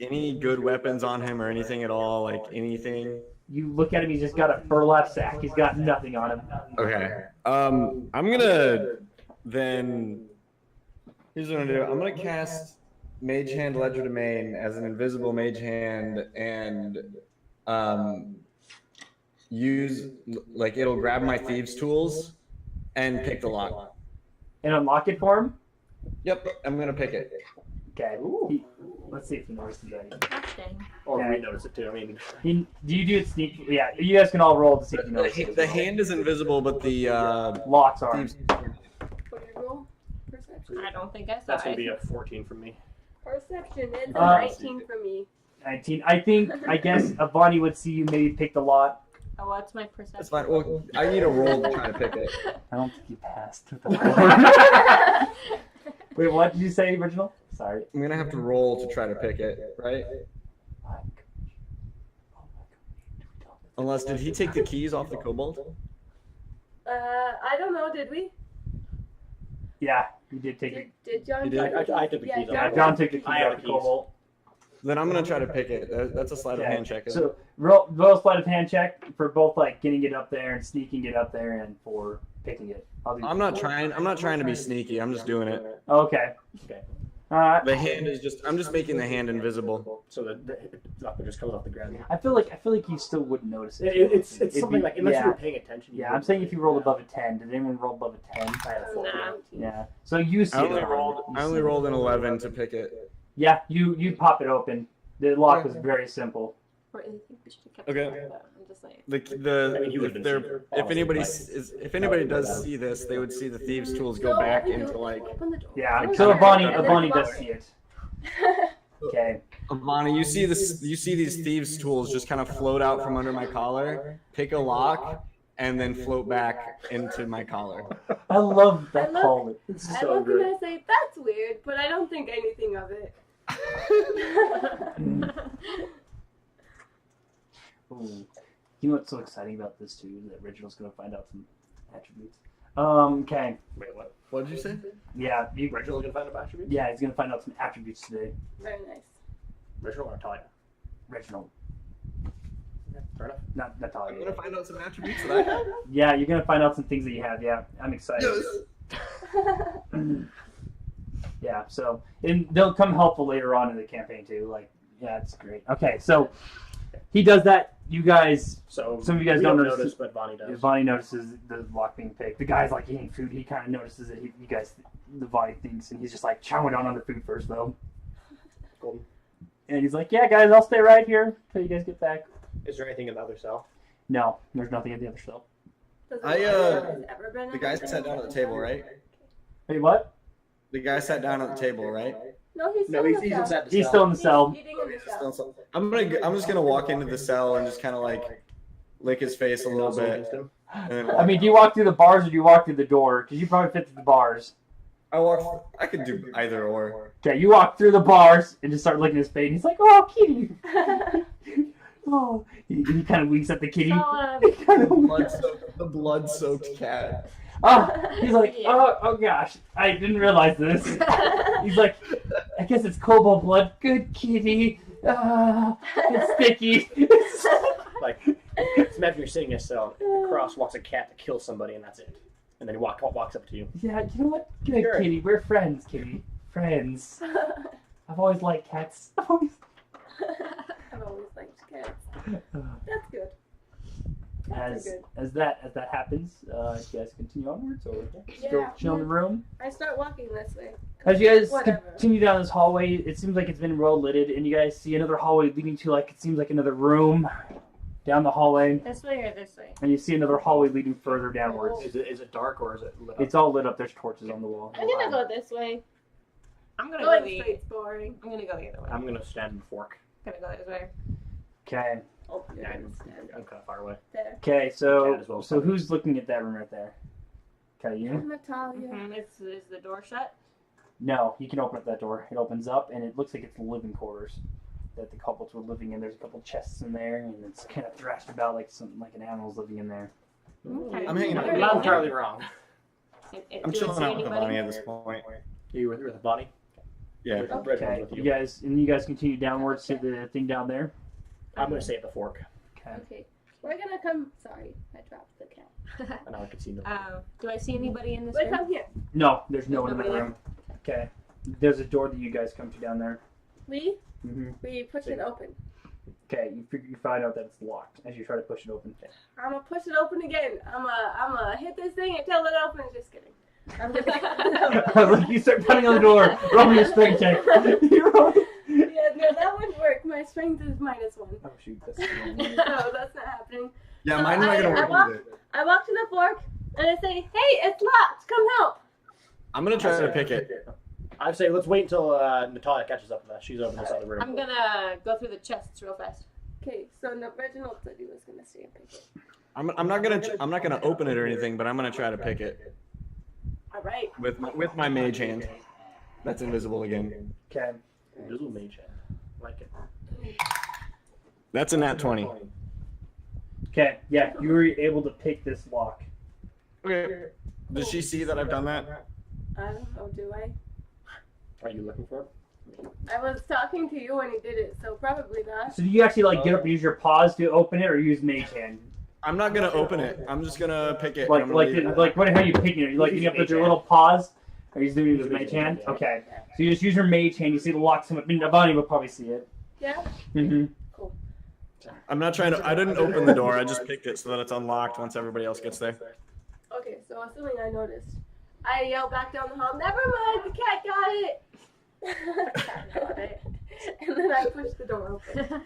any good weapons on him or anything at all? Like anything? you look at him, he's just got a burlap sack. He's got nothing on him. Okay. I'm gonna then. Here's what I'm gonna do. I'm gonna cast Mage Hand Ledger Domain as an invisible Mage Hand and use like it'll grab my thieves' tools and pick the lock. And unlock it for him? Yep, I'm gonna pick it. Okay. Let's see if he notices that. Gosh dang. Or Okay. we notice it too. I mean, Do you do it sneak? Yeah, you guys can all roll to see if you notice. The hand is invisible, but the Locks are. thieves. What do you roll? Perception. I don't think I saw that's going it. to be a 14 from me. Perception. It's a Uh, 19 for me. 19. I guess Avani would see you maybe pick the lock. Oh, what's my perception? That's fine. Well, I need a roll to try to pick it. I don't think you passed. With the Wait, what did you say, original? Sorry. I'm gonna have to roll to try to pick it, right? Unless did he take the keys off the kobold? I don't know. Did we? Yeah, you did take it. Did John? You did? take the I keys? took the Yeah, keys off. Yeah, John. John took the keys I have out of the the keys. cobalt. Then I'm gonna try to pick it. That's a sleight of hand check. Isn't it? So roll a sleight of hand check for both like getting it up there and sneaking it up there and for picking it. I'm not trying to be sneaky. I'm just doing it. Okay. Okay. The hand is just. I'm just making the hand invisible. So the locker just comes off the ground. I feel like you still wouldn't notice it. It's It'd something be- like, unless yeah. you were paying attention. Yeah, I'm saying if you rolled above a 10. Did anyone roll above a 10? I had a 14. Nah. Yeah. So you see I only it. rolled an 11 to pick it. Yeah, you pop it open. The lock was very simple. Or I think we should have kept Okay. it, though. I'm just saying. The I mean, he would've been if anybody does see this, they would see the thieves' tools go back into like. Open the door. Yeah. Open So the door. And then Avani lock does it. see it. Okay. Avani, you see this? You see these thieves' tools just kind of float out from under my collar, pick a lock, and then float back into my collar. I love that I love- collar. It's I so look good. and I say, that's weird, but I don't think anything of it. Ooh. You know what's so exciting about this too? That Reginald's gonna find out some attributes. Okay. Wait, what? What did you say? Yeah. Reginald gonna find a attribute? Yeah, he's gonna find out some attributes today. Very nice. Reginald or Natalia? Reginald, Yeah, fair enough. not I'm Natalia. gonna find out some attributes that I have. Yeah, you're gonna find out some things that you have. Yeah, I'm excited. Yeah, so and they'll come helpful later on in the campaign too. Like, yeah, it's great. Okay, so he does that. You guys, So some of you guys we don't don't notice. notice, but Bonnie does. Vonnie notices the lock being picked. The guy's like eating food. He kind of notices it. You guys, the Vonnie thinks, and he's just like chowing down on the food first though. Golden. And he's like, "Yeah, guys, I'll stay right here until you guys get back." Is there anything in the other cell? No, there's nothing at the other cell. Does I, anyone has ever been The in guy there? sat down at the table, right? Hey, what? The guy sat down at the table, right? No, he's still No, in he's the cell. inside the He's cell. still in the cell. He's eating in the cell. I'm just gonna walk into the cell and just kind of like lick his face a little Nuzzle bit. against him. And then I mean, do you walk through the bars or do you walk through the door? Because you probably fit through the bars. I could do either or. Okay, you walk through the bars and just start licking his face. And he's like, "Oh, kitty." Oh, he kind of winks at the kitty. So, He kinda winks. The blood-soaked cat. Oh, he's like, Yeah. oh gosh, I didn't realize this. He's like, I guess it's kobold blood. Good kitty. It's sticky. Like Just imagine you're sitting in a cell, across walks a cat to kill somebody, and that's it. And then he walks up to you. Yeah, you know what? Good, Sure. Kitty. We're friends, Kitty. Friends. I've always liked cats. I've always liked cats. That's good. Cats are good. As that happens, you guys continue onwards, or still Yeah. chill in the room. I start walking this way. As you guys Whatever. continue down this hallway, it seems like it's been well lighted, and you guys see another hallway leading to it seems like another room down the hallway, This way or this way? and you see another hallway leading further downwards. Is it dark or is it lit up? It's all lit up. There's torches on the wall. I'm gonna go this way. I'm gonna go Going the. straight's boring. I'm gonna go the other way. I'm gonna stand in the fork. gonna go this way. Okay. Oh, Yeah, I'm kind of far away. there. Okay. Cat So as well, so probably. who's looking at that room right there? Okay, you. Natalia. Is the door shut? No, you can open up that door. It opens up, and it looks like it's the living quarters that the couples were living in. There's a couple chests in there, and it's kind of thrashed about like something like an animal's living in there. Okay. I'm hanging out. I'm not entirely wrong. I'm Do I chilling see out with anybody? Bonnie at this point. You with the body? Yeah. Red one's Okay, with you guys continue downwards to the thing down there. I'm gonna stay at the fork. Okay. Okay. We're gonna come. Sorry, I dropped the cat. And now I can see no. Do I see anybody in this Wait, room? come here. No, there's no one in the Nobody room. Okay. There's a door that you guys come to down there. We Mm-hmm. push it open. Okay, you find out that it's locked as you try to push it open. I'm gonna push it open again. I'm gonna hit this thing until it opens. Just kidding. I'm just Look, you start pounding on the door. Roll me a strength check. You roll- Yeah, no, that wouldn't work. My strength is -1. Oh shoot, that's No, that's not happening. Yeah, So mine's not gonna I work walk- either. I walk to the fork and I say, "Hey, it's locked. Come help." I'm gonna try to pick it. I'd say let's wait until Natalia catches up with us. She's over in this other room. I'm gonna go through the chests real fast. Okay, so no, Reginald said he was gonna stay and pick it. I'm not gonna open it or anything, but I'm gonna try to pick it All right. with my mage hand. That's invisible again. Okay. Invisible mage hand. Like it. That's a nat 20. Okay, yeah, you were able to pick this lock. Okay. Does she see that I've done that? I don't know. Do I? Are you looking for it? I was talking to you when he did it, so probably not. So do you actually get up and use your paws to open it, or use mage hand? I'm not gonna open it. I'm just gonna pick it. Like and I'm gonna leave it. what? How are you picking it? Are you like getting up with your little paws? Or are you doing it with mage hand? Okay. So you just use your mage hand. You see the lock. Bonnie will probably see it. Yeah. Mm-hmm. I'm not trying to. I didn't open the door. I just picked it so that it's unlocked once everybody else gets there. Okay, so assuming I noticed, I yell back down the hall, "Never mind, the cat got it." The cat got it. And then I push the door open.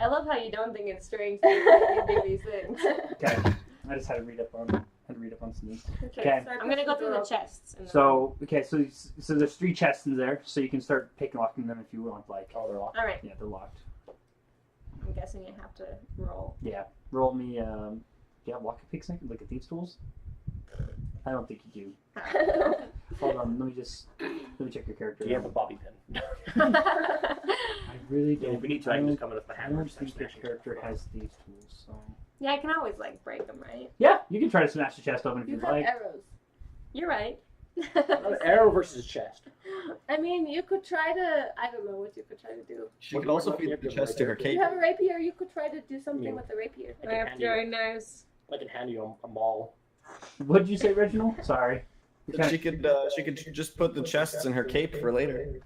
I love how you don't think it's strange that you do these things. Okay. I just had to read up on sneak. Okay. so I I'm gonna push go through the door chests. And So so there's 3 chests in there, so you can start picking locking them if you want. Like, Oh, they're locked. All right. yeah, they're locked. I'm guessing you have to roll. Yeah. Roll me. Yeah, lock and pick like a thief's tools. I don't think you do. open. Hold on. Let me check your character. Do you have a bobby pin? I really Yeah, don't. if we need to, I can just come in with my I hammer. don't and start think your smashing character it. has thieves tools. So. Yeah, I can always break them, right? Yeah, you can try to smash the chest open if You you'd have like. arrows. You're right. An arrow versus chest. I mean, you could try to. I don't know what you could try to do. She could also feed the chest to her If cape. you have a rapier, you could try to do something Yeah. with the rapier. I I can have hand you, throwing knives. I can hand you a maul. What'd you say, Reginald? Sorry. She could just put the chests in her cape for later.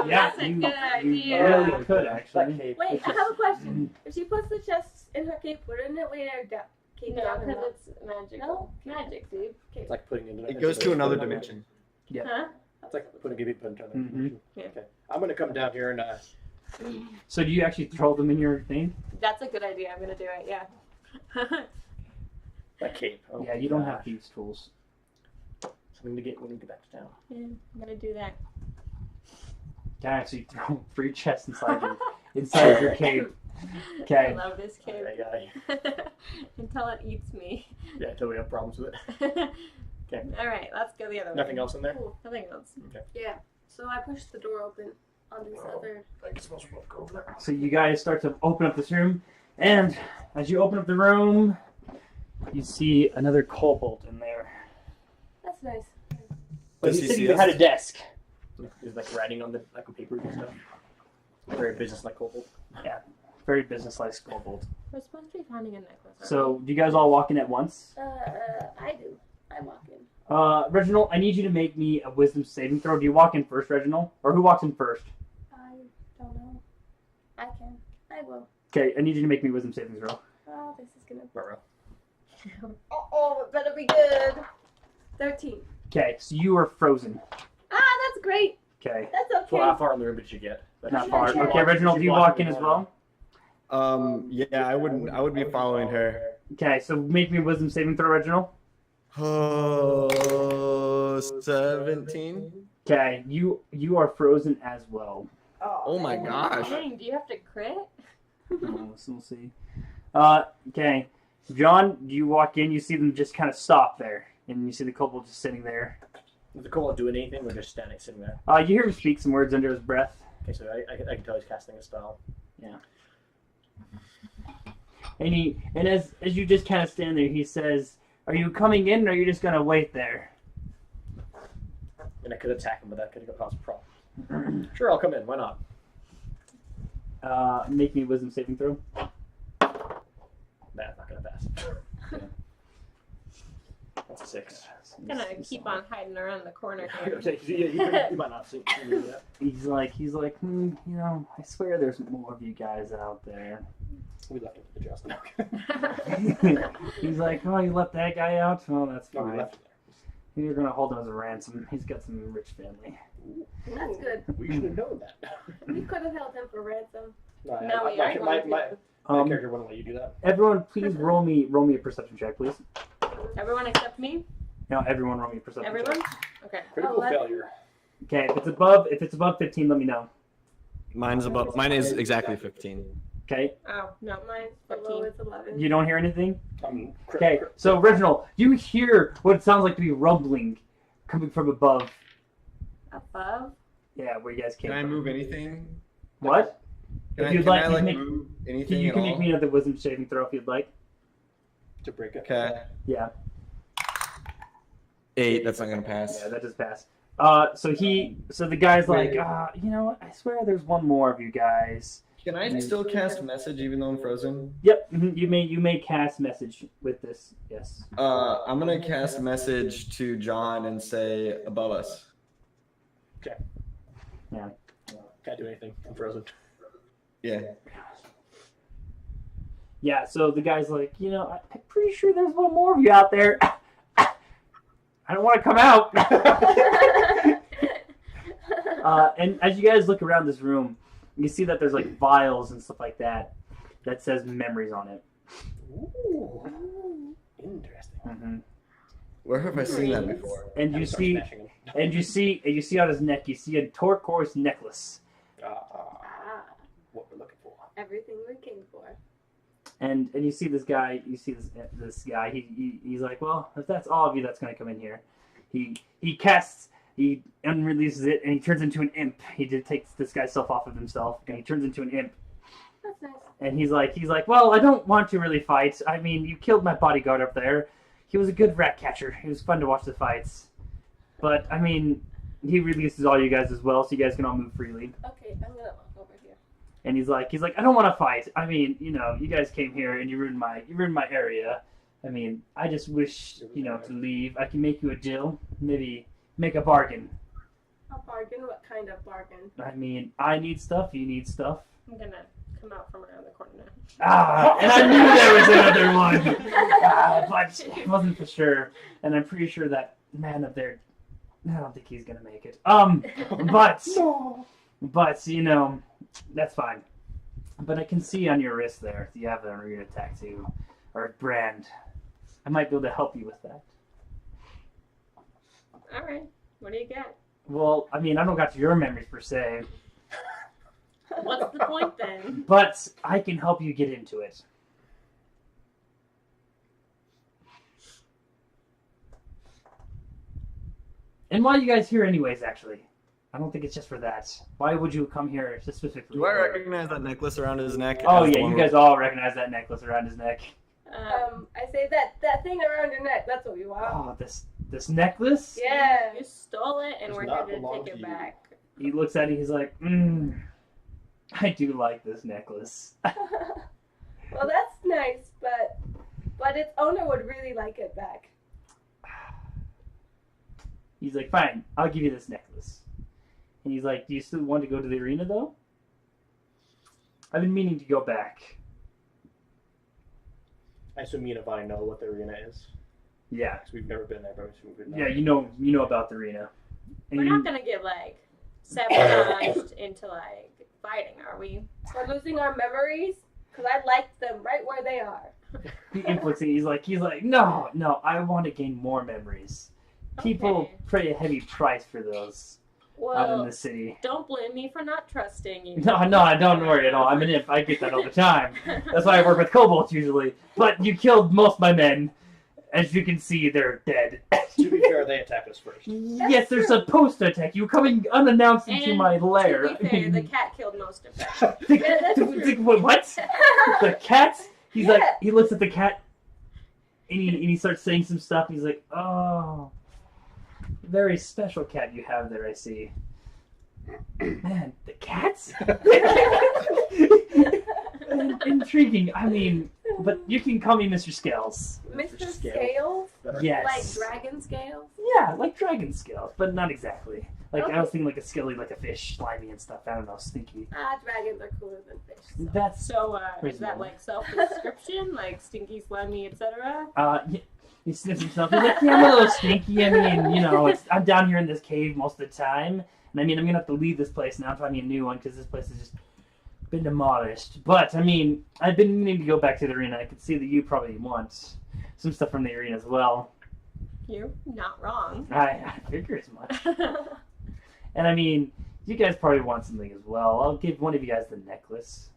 Yeah, That's a you- good You idea. really could actually. Wait, I have a question. If she puts the chests in her cape, wouldn't it weigh her cape No, down because enough? it's magical. Magic, dude. It's like putting it in. It goes to another dimension. Huh? It's like putting it into another Mhm. dimension. Yeah. Okay. I'm gonna come down here and So do you actually throw them in your thing? That's a good idea. I'm gonna do it. Yeah. that cape. Oh, Yeah, you don't gosh. have thieves tools. Something to get when we get back to town. Yeah, I'm gonna do that. Alright, so you throw 3 chests inside your cape. I Okay. love this kid. Yeah, Until it eats me. yeah, until we have problems with it. Okay. All right, let's go the other way. Nothing else in there? Nothing else. Yeah. So I pushed the door open on this other. I guess we'll go over there. So you guys start to open up this room, and as you open up the room, you see another kobold in there. That's nice. But Does he's he sitting see behind us? a desk. He's like writing on the papers and stuff. Very business-like kobold. very businesslike kobold. We're supposed to be finding a necklace. aren't So, do you guys all walk in at once? I do. I walk in. Reginald, I need you to make me a wisdom saving throw. Do you walk in first, Reginald? Or who walks in first? I don't know. I can. I will. Okay, I need you to make me a wisdom saving throw. Oh, this is gonna. Ruh-roh. Oh, it better be good. 13. Okay, so you are frozen. That's great. Okay, That's okay. Well, how far in the room did you get? not far. sure. Okay, Reginald, do you walk in as well? Yeah, I would be following her. Okay, so make me a wisdom saving throw, Reginald. 17. Okay, you are frozen as well. Oh my gosh. Dang, do you have to crit? So we'll see. Okay, John, you walk in, you see them just kind of stop there, and you see the kobold just sitting there. Is the kobold doing anything or just standing, sitting there? You hear him speak some words under his breath. Okay, so I can tell he's casting a spell. And as you just kind of stand there, he says, "Are you coming in, or are you just gonna wait there?" And I could attack him, but that could have caused a problem. Sure, I'll come in. Why not? Make me a wisdom saving throw. That's not gonna pass. That's a 6. I'm gonna keep on hiding around the corner here. You might not see me yet. He's like, you know, I swear there's more of you guys out there. We left him to the Justin. He's like, oh, you left that guy out? Oh, that's No, we fine. left him You're gonna hold him as a ransom. He's got some rich family. That's good. there. We should have known that. We could have held him for ransom. No, No, we my, are my, going my, to. my character wouldn't let you do that. Everyone, please roll me a perception check, please. Everyone except me? No, everyone roll me a perception Everyone? check. Okay. Critical 11. failure. Okay, if it's above 15, let me know. Mine is exactly 15. Okay, Oh, no. Mine's below is 11. you don't hear anything. Crit- Okay, crit- so Reginald, you hear what sounds like to be rumbling coming from above. Above? Yeah, where you guys came Can I from. move anything? What? Can If I, you'd can like, I you like can make- move anything You at can all? make me another wisdom saving throw if you'd like. to break it. Okay. Yeah, 8. That's not gonna pass. yeah, that does pass. So the guy's like, you know what? I swear there's one more of you guys. Can I still cast message even though I'm frozen? Yep, you may cast message with this. Yes. I'm gonna cast message to John and say above us. Can't do anything. I'm frozen. Yeah. Yeah. So the guy's like, you know, I'm pretty sure there's one more of you out there. I don't want to come out. And as you guys look around this room, you see that there's like vials and stuff like that that says memories on it. Ooh. Interesting. Mm-hmm. Where have I seen that before? And you Start see, smashing him. and you see on his neck, you see a turquoise necklace. What we're looking for. Everything we came for. And you see this guy. You see this guy. He's like, well, if that's all of you that's gonna come in here, he unreleases it and he turns into an imp. He takes this guy's self off of himself and he turns into an imp. That's nice. And he's like, well, I don't want to really fight. I mean, you killed my bodyguard up there. He was a good rat catcher. It was fun to watch the fights. But I mean, he releases all you guys as well, so you guys can all move freely. Okay, I'm gonna walk over here. And he's like, I don't want to fight. I mean, you know, you guys came here and you ruined my area. I mean, I just wish, you know, to leave. I can make you a deal. Maybe make a bargain. A bargain? What kind of bargain? I mean, I need stuff. You need stuff. I'm gonna come out from around the corner now. And I knew there was another one. But it wasn't for sure. And I'm pretty sure that man up there, I don't think he's gonna make it. But you know, that's fine. But I can see on your wrist there if you have a rune tattoo or a brand. I might be able to help you with that. Alright. What do you got? Well, I mean, I don't got your memories per se, What's the point then? but I can help you get into it. And why are you guys here anyways, actually? I don't think it's just for that. Why would you come here specifically? Do I recognize that necklace around his neck? Oh as the yeah, one you with- guys all recognize that necklace around his neck. I say that thing around your neck, that's what we want. Oh, this necklace? Yeah. You stole it and Does we're not here to belong take to it you. back. He looks at it, he's like, I do like this necklace. Well, that's nice, but its owner would really like it back. He's like, fine, I'll give you this necklace. And he's like, do you still want to go to the arena, though? I've been meaning to go back. I assume me and Avani know what the arena is. Yeah. Because we've never been there, but I assume we've been Yeah, you know about the arena. And We're you- not gonna get like sabotaged into like fighting, are we? We're losing our memories because I liked them right where they are. He inflicting. He's like, no, I want to gain more memories. People Okay. pay a heavy price for those out in Well, the city. don't blame me for not trusting you. No, don't worry at all. I'm an imp. I get that all the time. That's why I work with kobolds usually. But you killed most of my men. As you can see, they're dead. To be fair, they attacked us first. Yes, they're supposed to attack you. Coming unannounced into And my lair. To be fair, the cat killed most of them. What? The cat? He's Yeah. like, he looks at the cat, and he starts saying some stuff. And he's like, oh, very special cat you have there. I see. Man, the cats? Intriguing. I mean, but you can call me Mr. Scales. Mr. Scales. Scales? Yes. Like dragon scales? Yeah, like dragon scales, but not exactly. Like I was thinking like a skelly, like a fish, slimy and stuff. I don't know, stinky. Dragons are cooler than fish. So. That's So, is Reasonable. that like self-description, like stinky, slimy, etc.? yeah, he sniffs himself. He's like, yeah, I'm a little stinky. I mean, you know, I'm down here in this cave most of the time, and I mean, I'm gonna have to leave this place now, finding a new one because this place has just been demolished. But I mean, I've been meaning to go back to the arena. I could see that you probably want some stuff from the arena as well. You're not wrong. I figure as much. And I mean, you guys probably want something as well. I'll give one of you guys the necklace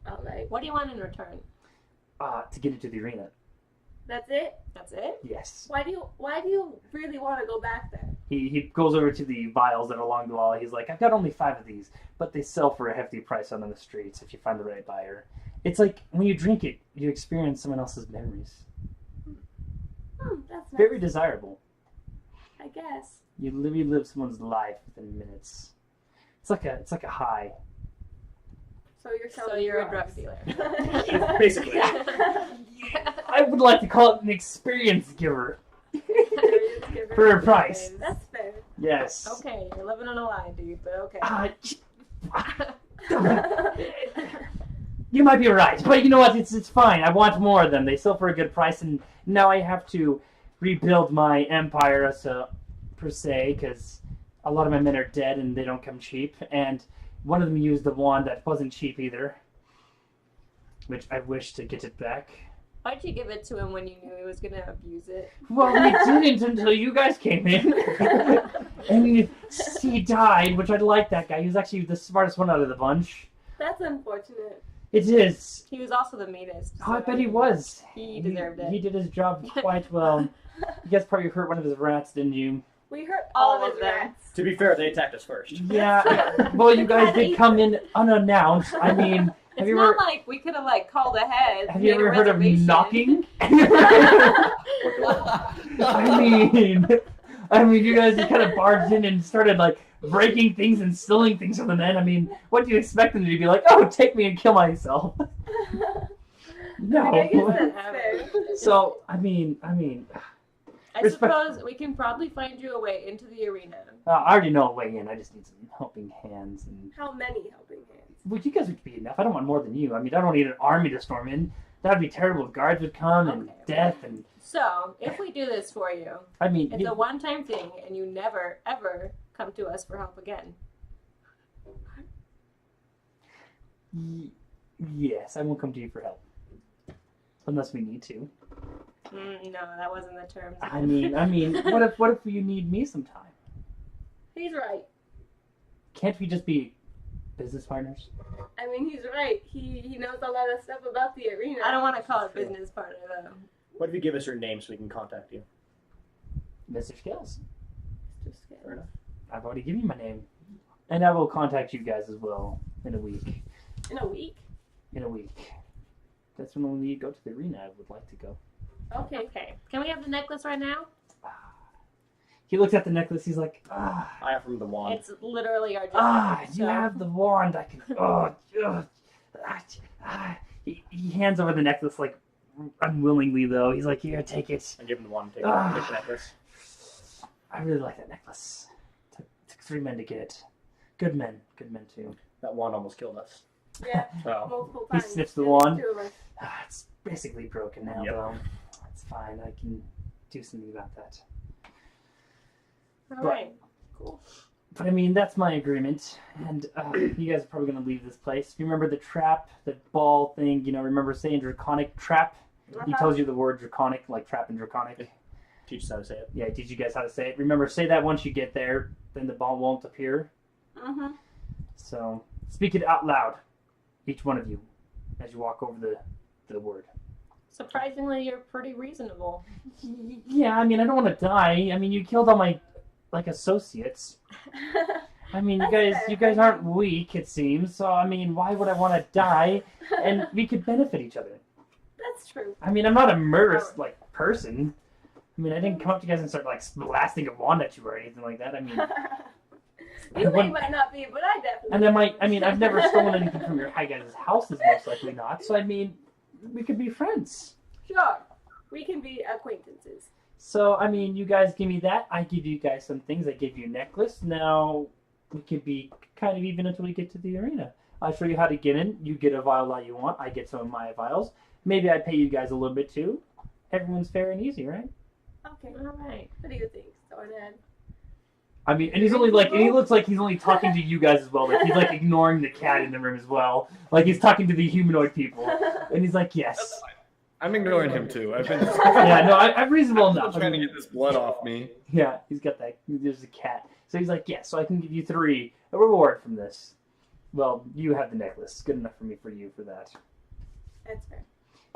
Alright. What do you want in return? to get into the arena. That's it? That's it? Yes. Why do you really want to go back there? He goes over to the vials that are along the wall. He's like, I've got only 5 of these, but they sell for a hefty price out on the streets if you find the right buyer. It's like when you drink it, you experience someone else's memories. That's nice. Very desirable. I guess. You live someone's life within minutes. It's like a high. So you're selling So you're a drugs. drug dealer. Basically. I would like to call it an experience giver for a price. That's fair. Yes. Okay, you're living on a lie, dude, but okay. You might be right, but you know what? It's fine. I want more of them. They sell for a good price, and now I have to rebuild my empire per se, because a lot of my men are dead and they don't come cheap. And one of them used the wand that wasn't cheap either, which I wish to get it back. Why'd you give it to him when you knew he was gonna abuse it? Well, we didn't until you guys came in. And he died, which I like that guy. He was actually the smartest one out of the bunch. That's unfortunate. It is. He was also the meanest. Oh, I bet he was. He deserved it. He did his job quite well. You guys probably hurt one of his rats, didn't you? We hurt all All of of his them. rats. To be fair, they attacked us first. Yeah. Well, you guys did come in unannounced. I mean, have It's you not ever like we could have like called ahead. have you made a ever heard of reservation. knocking? I mean, you guys just kind of barged in and started like breaking things and stealing things from the men. I mean, what do you expect them to be like? Oh, take me and kill myself. I guess No. that's fair. So I mean, I Respect- suppose we can probably find you a way into the arena. I already know a way in. I just need some helping hands, and How many helping hands? well, you guys would be enough. I don't want more than you. I mean, I don't need an army to storm in. That would be terrible. Guards would come and Okay. death, and So, if we do this for you, I mean, it's a one-time thing, and you never, ever come to us for help again. yes, I won't come to you for help unless we need to. No, that wasn't the terms. I mean, what if you need me sometime? He's right. Can't we just be business partners? I mean, he's right. He knows a lot of stuff about the arena. I don't want to call it business partner, though. What if you give us your name so we can contact you? Mr. Skills. Just kidding. Fair enough. I've already given you my name, and I will contact you guys as well in a week. In a week? In a week. That's when we go to the arena. I would like to go. Okay. Okay, can we have the necklace right now? He looks at the necklace. He's like, ah. I offer him the wand. It's literally our job. Ah, you so- have the wand. I can. He hands over the necklace like unwillingly though. He's like, here, take it. I give him the wand. Take Ah. the necklace. I really like that necklace. Took 3 men to get it. Good men too. That wand almost killed us. Yeah, So multiple He times. sniffs the There's wand. 2 of us. It's basically broken now Yep. though. It's fine. I can do something about that. All right. Cool. But I mean, that's my agreement, and you guys are probably going to leave this place. You remember the trap, the ball thing, remember saying draconic trap? He tells you the word draconic, like trap and draconic. teach us how to say it. Yeah, he teaches you guys how to say it. Remember, say that once you get there, then the ball won't appear. Mm-hmm. So, speak it out loud, each one of you, as you walk over the word. Surprisingly, you're pretty reasonable. Yeah, I mean, I don't want to die. I mean, you killed all my, associates. I mean, That's you fair. guys aren't weak, it seems. So, I mean, why would I want to die? And we could benefit each other. That's true. I mean, I'm not a murderous, person. I mean, I didn't come up to you guys and start, blasting a wand at you or anything like that. I mean, Might not be, but I definitely. and then I've never stolen anything from your high guys' houses, most likely not. So, I mean, we could be friends. Sure, we can be acquaintances. So, I mean, you guys give me that. I give you guys some things. I give you a necklace. Now, we could be kind of even until we get to the arena. I'll show you how to get in. You get a vial that you want. I get some of my vials. Maybe I pay you guys a little bit too. Everyone's fair and easy, right? Okay. All right. What do you think, Stornad? I mean, and he's only and he looks like he's only talking to you guys as well. Like he's ignoring the cat in the room as well. Like he's talking to the humanoid people. And he's like, yes. I'm ignoring him too. I've been Yeah, no, I'm reasonable I'm enough. trying to get this blood off me. Yeah, he's got that. There's a cat. So he's like, yeah, so I can give you 3. A reward from this. Well, you have the necklace. Good enough for you for that. That's fair.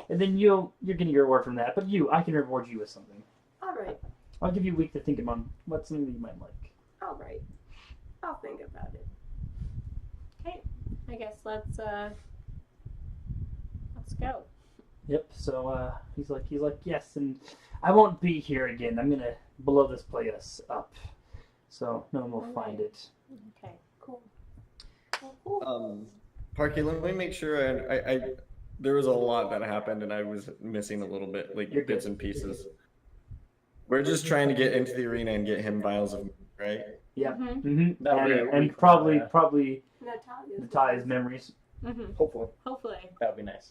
And then you're getting your reward from that. But I can reward you with something. All right. I'll give you a week to think about what's something that you might like. All right. I'll think about it. Okay. I guess let's go. Yep. So he's like, yes, and I won't be here again. I'm gonna blow this place up, so no one will find it. Okay. Cool. Parky, let me make sure. I there was a lot that happened, and I was missing a little bit, You're bits good. and pieces. We're just trying to get into the arena and get him vials of, right? Yeah. Mm-hmm. Mm-hmm. That'll be a And week probably Natalia's. Natalia's memories. Mm-hmm. Hopefully. Hopefully. That would be nice.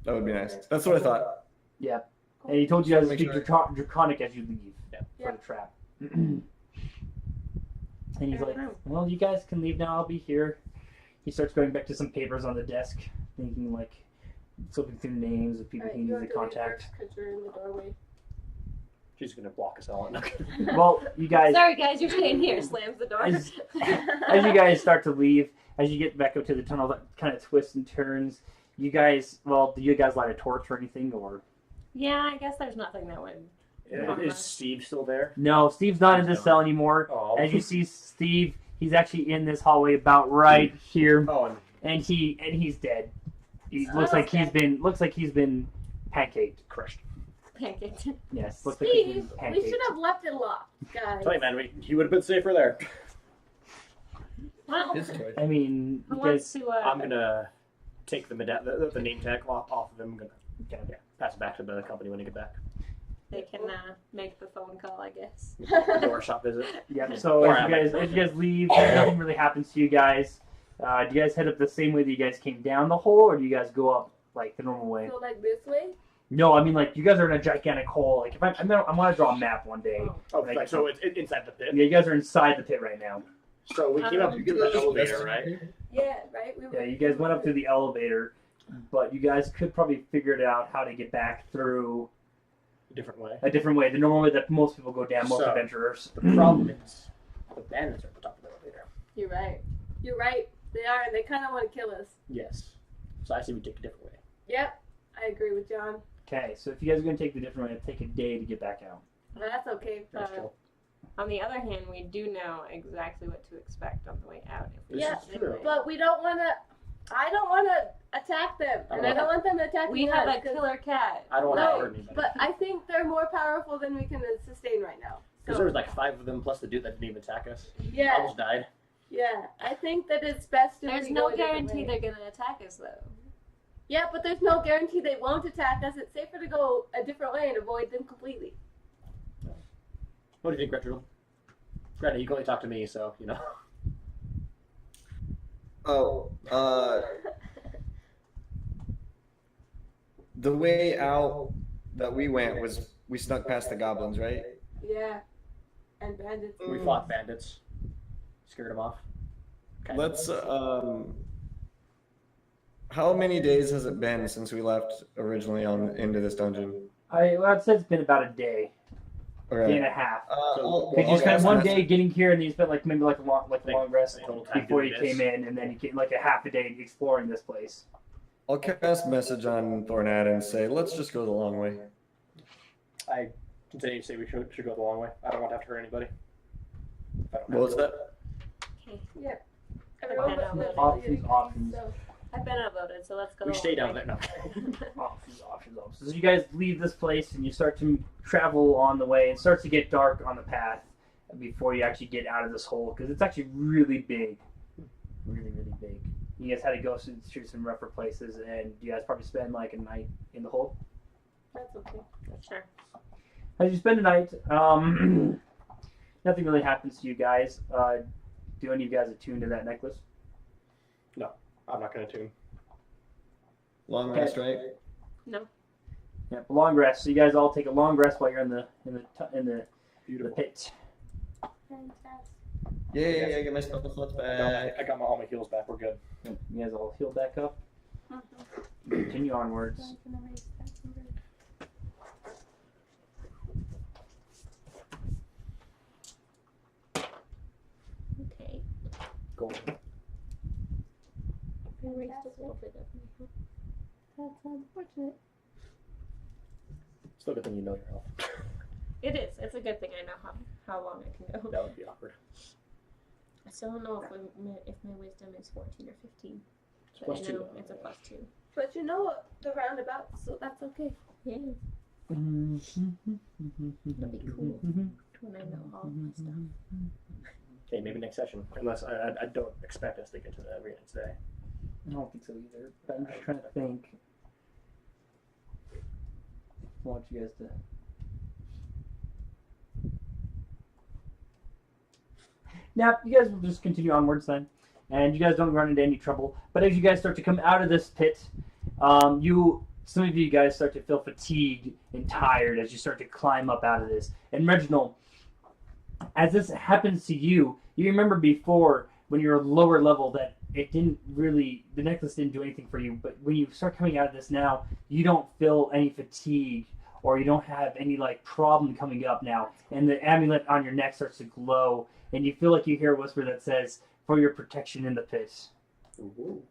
That would be nice. That's what I thought. Yeah. And he told you guys to Make speak sure- draconic as you leave Yeah. for the trap. And he's like, well, you guys can leave now. I'll be here. He starts going back to some papers on the desk, thinking flipping through names of people Alright, he you needs have to to leave contact. first 'cause you're in the doorway. She's gonna block us all. Well, you guys, Sorry, guys. You're staying here. Slams the door. as you guys start to leave, as you get back up to the tunnel that kind of twists and turns, do you guys light a torch or anything, or? Yeah, I guess there's nothing that would. Is Steve still there? No, Steve's not in this cell anymore. Oh. As you see Steve, he's actually in this hallway about right here, Oh, and he's dead. He Oh, looks like okay. he's been pancaked, crushed. Pancaked. Yes, looks like he's Steve, been we pancaked. should have left it locked, guys. tell you, man, he would have been safer there. Well, His choice. I mean, who you wants guys, to? I'm gonna take the name tag off of him. I'm gonna okay. pass it back to the company when I get back. They can make the phone call, I guess. Door shop visit. Yeah. So Or as you guys leave, nothing really happens to you guys. Do you guys head up the same way that you guys came down the hole, or do you guys go up the normal way? So this way? No, I mean you guys are in a gigantic hole. If I want to draw a map one day. Oh, so it's inside the pit. Yeah, you guys are inside the pit right now. So we came up to the elevator, right? Yeah, right? Yeah, you guys went up to the elevator, but you guys could probably figure it out how to get back through Different way. a different way, the normal way that most people go down, most So- adventurers. The problem is the bandits are at the top of the elevator. You're right. You're right. They are, and they kind of want to kill us. Yes. So I say we take a different way. Yep, I agree with John. Okay, so if you guys are going to take the different way, it'll take a day to get back out. But that's okay. That's cool. On the other hand, we do know exactly what to expect on the way out. If we This Yeah, is true. But we don't want to. I don't want to attack them, and I don't want them to attack We us, have a 'cause- killer cat. I don't want to No, hurt anybody. but I think they're more powerful than we can sustain right now. Because there was like 5 of them plus the dude that didn't even attack us. Yeah, Almost died. yeah. I think that it's best if There's we no go a different guarantee way. they're gonna attack us though. Yeah, but there's no guarantee they won't attack us. It's safer to go a different way and avoid them completely. What do you think, Reginald? Granted, you can only talk to me, so, you know. Oh, the way out that we went was we snuck past the goblins, right? Yeah. And bandits. We fought bandits. Scared them off. Kind of. Let's how many days has it been since we left originally into this dungeon? I'd say it's been about a day, Okay. day and a half. I'll Because you spent cast one message- day getting here, and then you spent maybe a long rest Total time before doing you this. came in, and then you came like a half a day exploring this place. I'll cast message on Thornad and say, let's just go the long way. I continue to say we should go the long way. I don't want to have to hurt anybody. I don't What was have to. that? Everyone Options, but options, options. So, I've been outvoted, so let's go. We the stay long down way. there. No. Options. So you guys leave this place, and you start to travel on the way. It starts to get dark on the path before you actually get out of this hole, because it's actually really big. Really, really big. You guys had to go through some rougher places, and you guys probably spend like a night in the hole. that's okay. Sure. As you spend the night, nothing really happens to you guys. Do any of you guys attune to that necklace? I'm not going to tune. Long rest, right? No. Yeah, long rest. So you guys all take a long rest while you're in the Beautiful. pit. Fantastic. Yay, I get my spell slots back. I got all my heals back. We're good. You guys all heal back up. Mhm. Continue onwards. So I'm gonna erase that number. Okay. Gold. Erased a little bit of my That's unfortunate. Still good thing you know your health. It is. It's a good thing I know how long I can go. That would be awkward. I still don't know if my wisdom is 14 or 15. But Plus I 2. know it's a plus 2. But you know the roundabout, so that's okay. Yeah. It'll be cool when I know all my stuff. Okay, maybe next session. Unless I don't expect us to get to the arena today. I don't think so either. But I'm just trying to think. I want you guys to. Now, you guys will just continue onwards then, and you guys don't run into any trouble. But as you guys start to come out of this pit, some of you guys start to feel fatigued and tired as you start to climb up out of this. And Reginald, as this happens to you, you remember before when you were lower level that the necklace didn't do anything for you. But when you start coming out of this now, you don't feel any fatigue, or you don't have any problem coming up now. And the amulet on your neck starts to glow, and you feel like you hear a whisper that says, "For your protection in the pit." Ooh.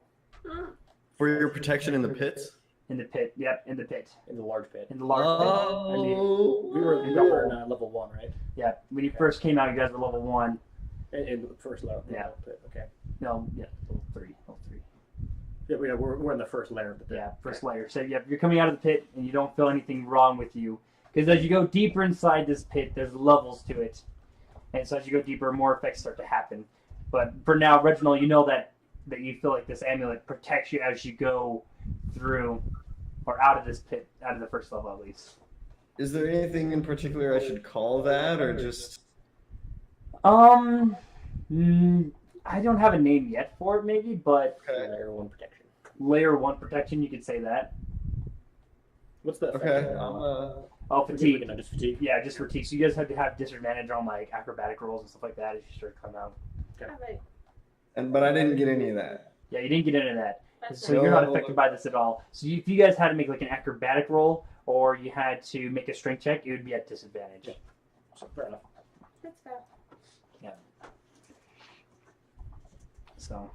For your protection in the pits? In the pit, yep, in the pit, In the large pit. in the large pit. We were in level 1, right? Yeah, when you first came out, you guys were level 1. In the first level. Yeah. Pit. Okay. No, yeah, level 3. Yeah, we're in the first layer of the pit. Yeah, first layer. So yeah, you're coming out of the pit, and you don't feel anything wrong with you, because as you go deeper inside this pit, there's levels to it, and so as you go deeper, more effects start to happen. But for now, Reginald, you know that you feel like this amulet protects you as you go through or out of this pit, out of the first level at least. Is there anything in particular I should call that, or just? I don't have a name yet for it, maybe, but Okay. Layer 1 protection. layer 1 protection, you could say that. What's the Okay. effect? Oh, fatigue. You know, just fatigue. Yeah, just fatigue. So you guys have to have disadvantage on acrobatic rolls and stuff like that as you start to come out. Alright. But I didn't get any of that. Yeah, you didn't get into that. That's So it. you're not affected by this at all. So if you guys had to make an acrobatic roll or you had to make a strength check, it would be at disadvantage. So, fair enough. That's fair. So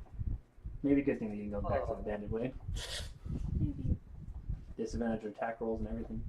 maybe a good thing that you can go back to the banded way. Maybe. Disadvantage on attack rolls and everything.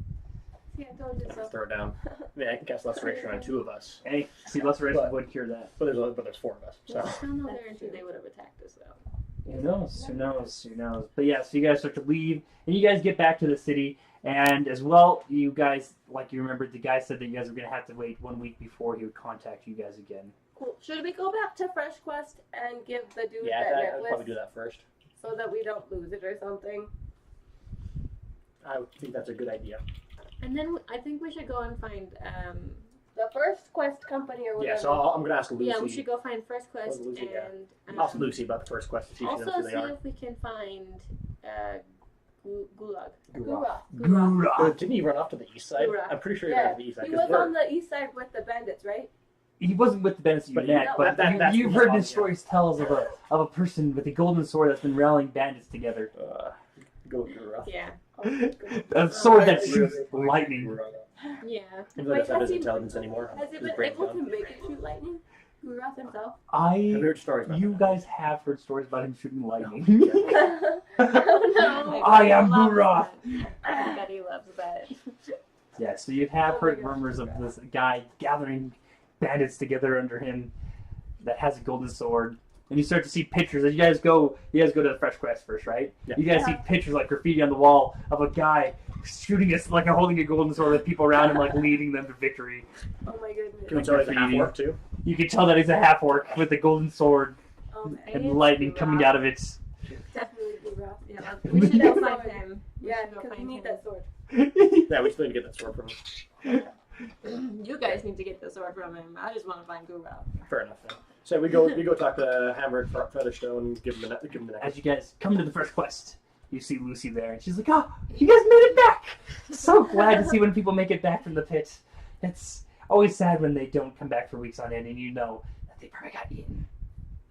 See, I told you so. Throw it down. Yeah, I can cast Restoration on 2 of us. Hey, see, Restoration But- would cure that. But there's 4 of us. So. Still no guarantee they would have attacked us though. Who knows? Who knows? Who knows? But yeah, so you guys start to leave, and you guys get back to the city, And as well, you guys, like you remembered, the guy said that you guys were going to have to wait 1 week before he would contact you guys again. Cool. Should we go back to Fresh Quest and give the dude Yeah, that I'd necklace probably do that first. so that we don't lose it or something? I would think that's a good idea. And then I think we should go and find. The First Quest company or whatever. Yeah, so I'm going to ask Lucy. Yeah, we should go find First Quest Oh, Lucy, yeah. and Ask Lucy about the first quest to see if she also knows who see they are. if we can find Gulag. Gura. Didn't he run off to the east side? Gura. I'm pretty sure he Yeah, ran to the east side. He 'cause was we're- on the east side with the bandits, right? He wasn't with the bandits that you But met, you- but that's you've the heard spot, his stories tells of a person with a golden sword that's been rallying bandits together. Go Gura. Yeah. A sword that Really? shoots lightning. Yeah. Even though that's not has his he- intelligence anymore. Has he His been brain's able gone. to make it shoot lightning? Gurath himself? Have you heard stories about You that? guys have heard stories about him shooting lightning. Oh no. I am Loves Gulag. that. Everybody loves that. Yeah, so you have Oh heard my gosh. rumors of this guy gathering bandits together under him that has a golden sword. And you start to see pictures. As you guys go to the Fresh Quest first, right? Yeah. You guys see pictures like graffiti on the wall of a guy shooting us like holding a golden sword with people around him like leading them to victory. Oh my goodness. Can we tell he's a half orc too? You can tell that he's a half orc with a golden sword Okay. and lightning coming out of it. Definitely Gurath. Yeah, we should go find him. Yeah, should go because we find need him. that sword. Yeah, we still need to get that sword from him. You guys need to get the sword from him. I just want to find Guru. Fair enough. Then. So we go talk to Hammer and Featherstone, give him the necklace. As you guys come to the First Quest, you see Lucy there, and she's like, "Oh, you guys made it back! So glad to see when people make it back from the pit. It's always sad when they don't come back for weeks on end, and you know that they probably got eaten."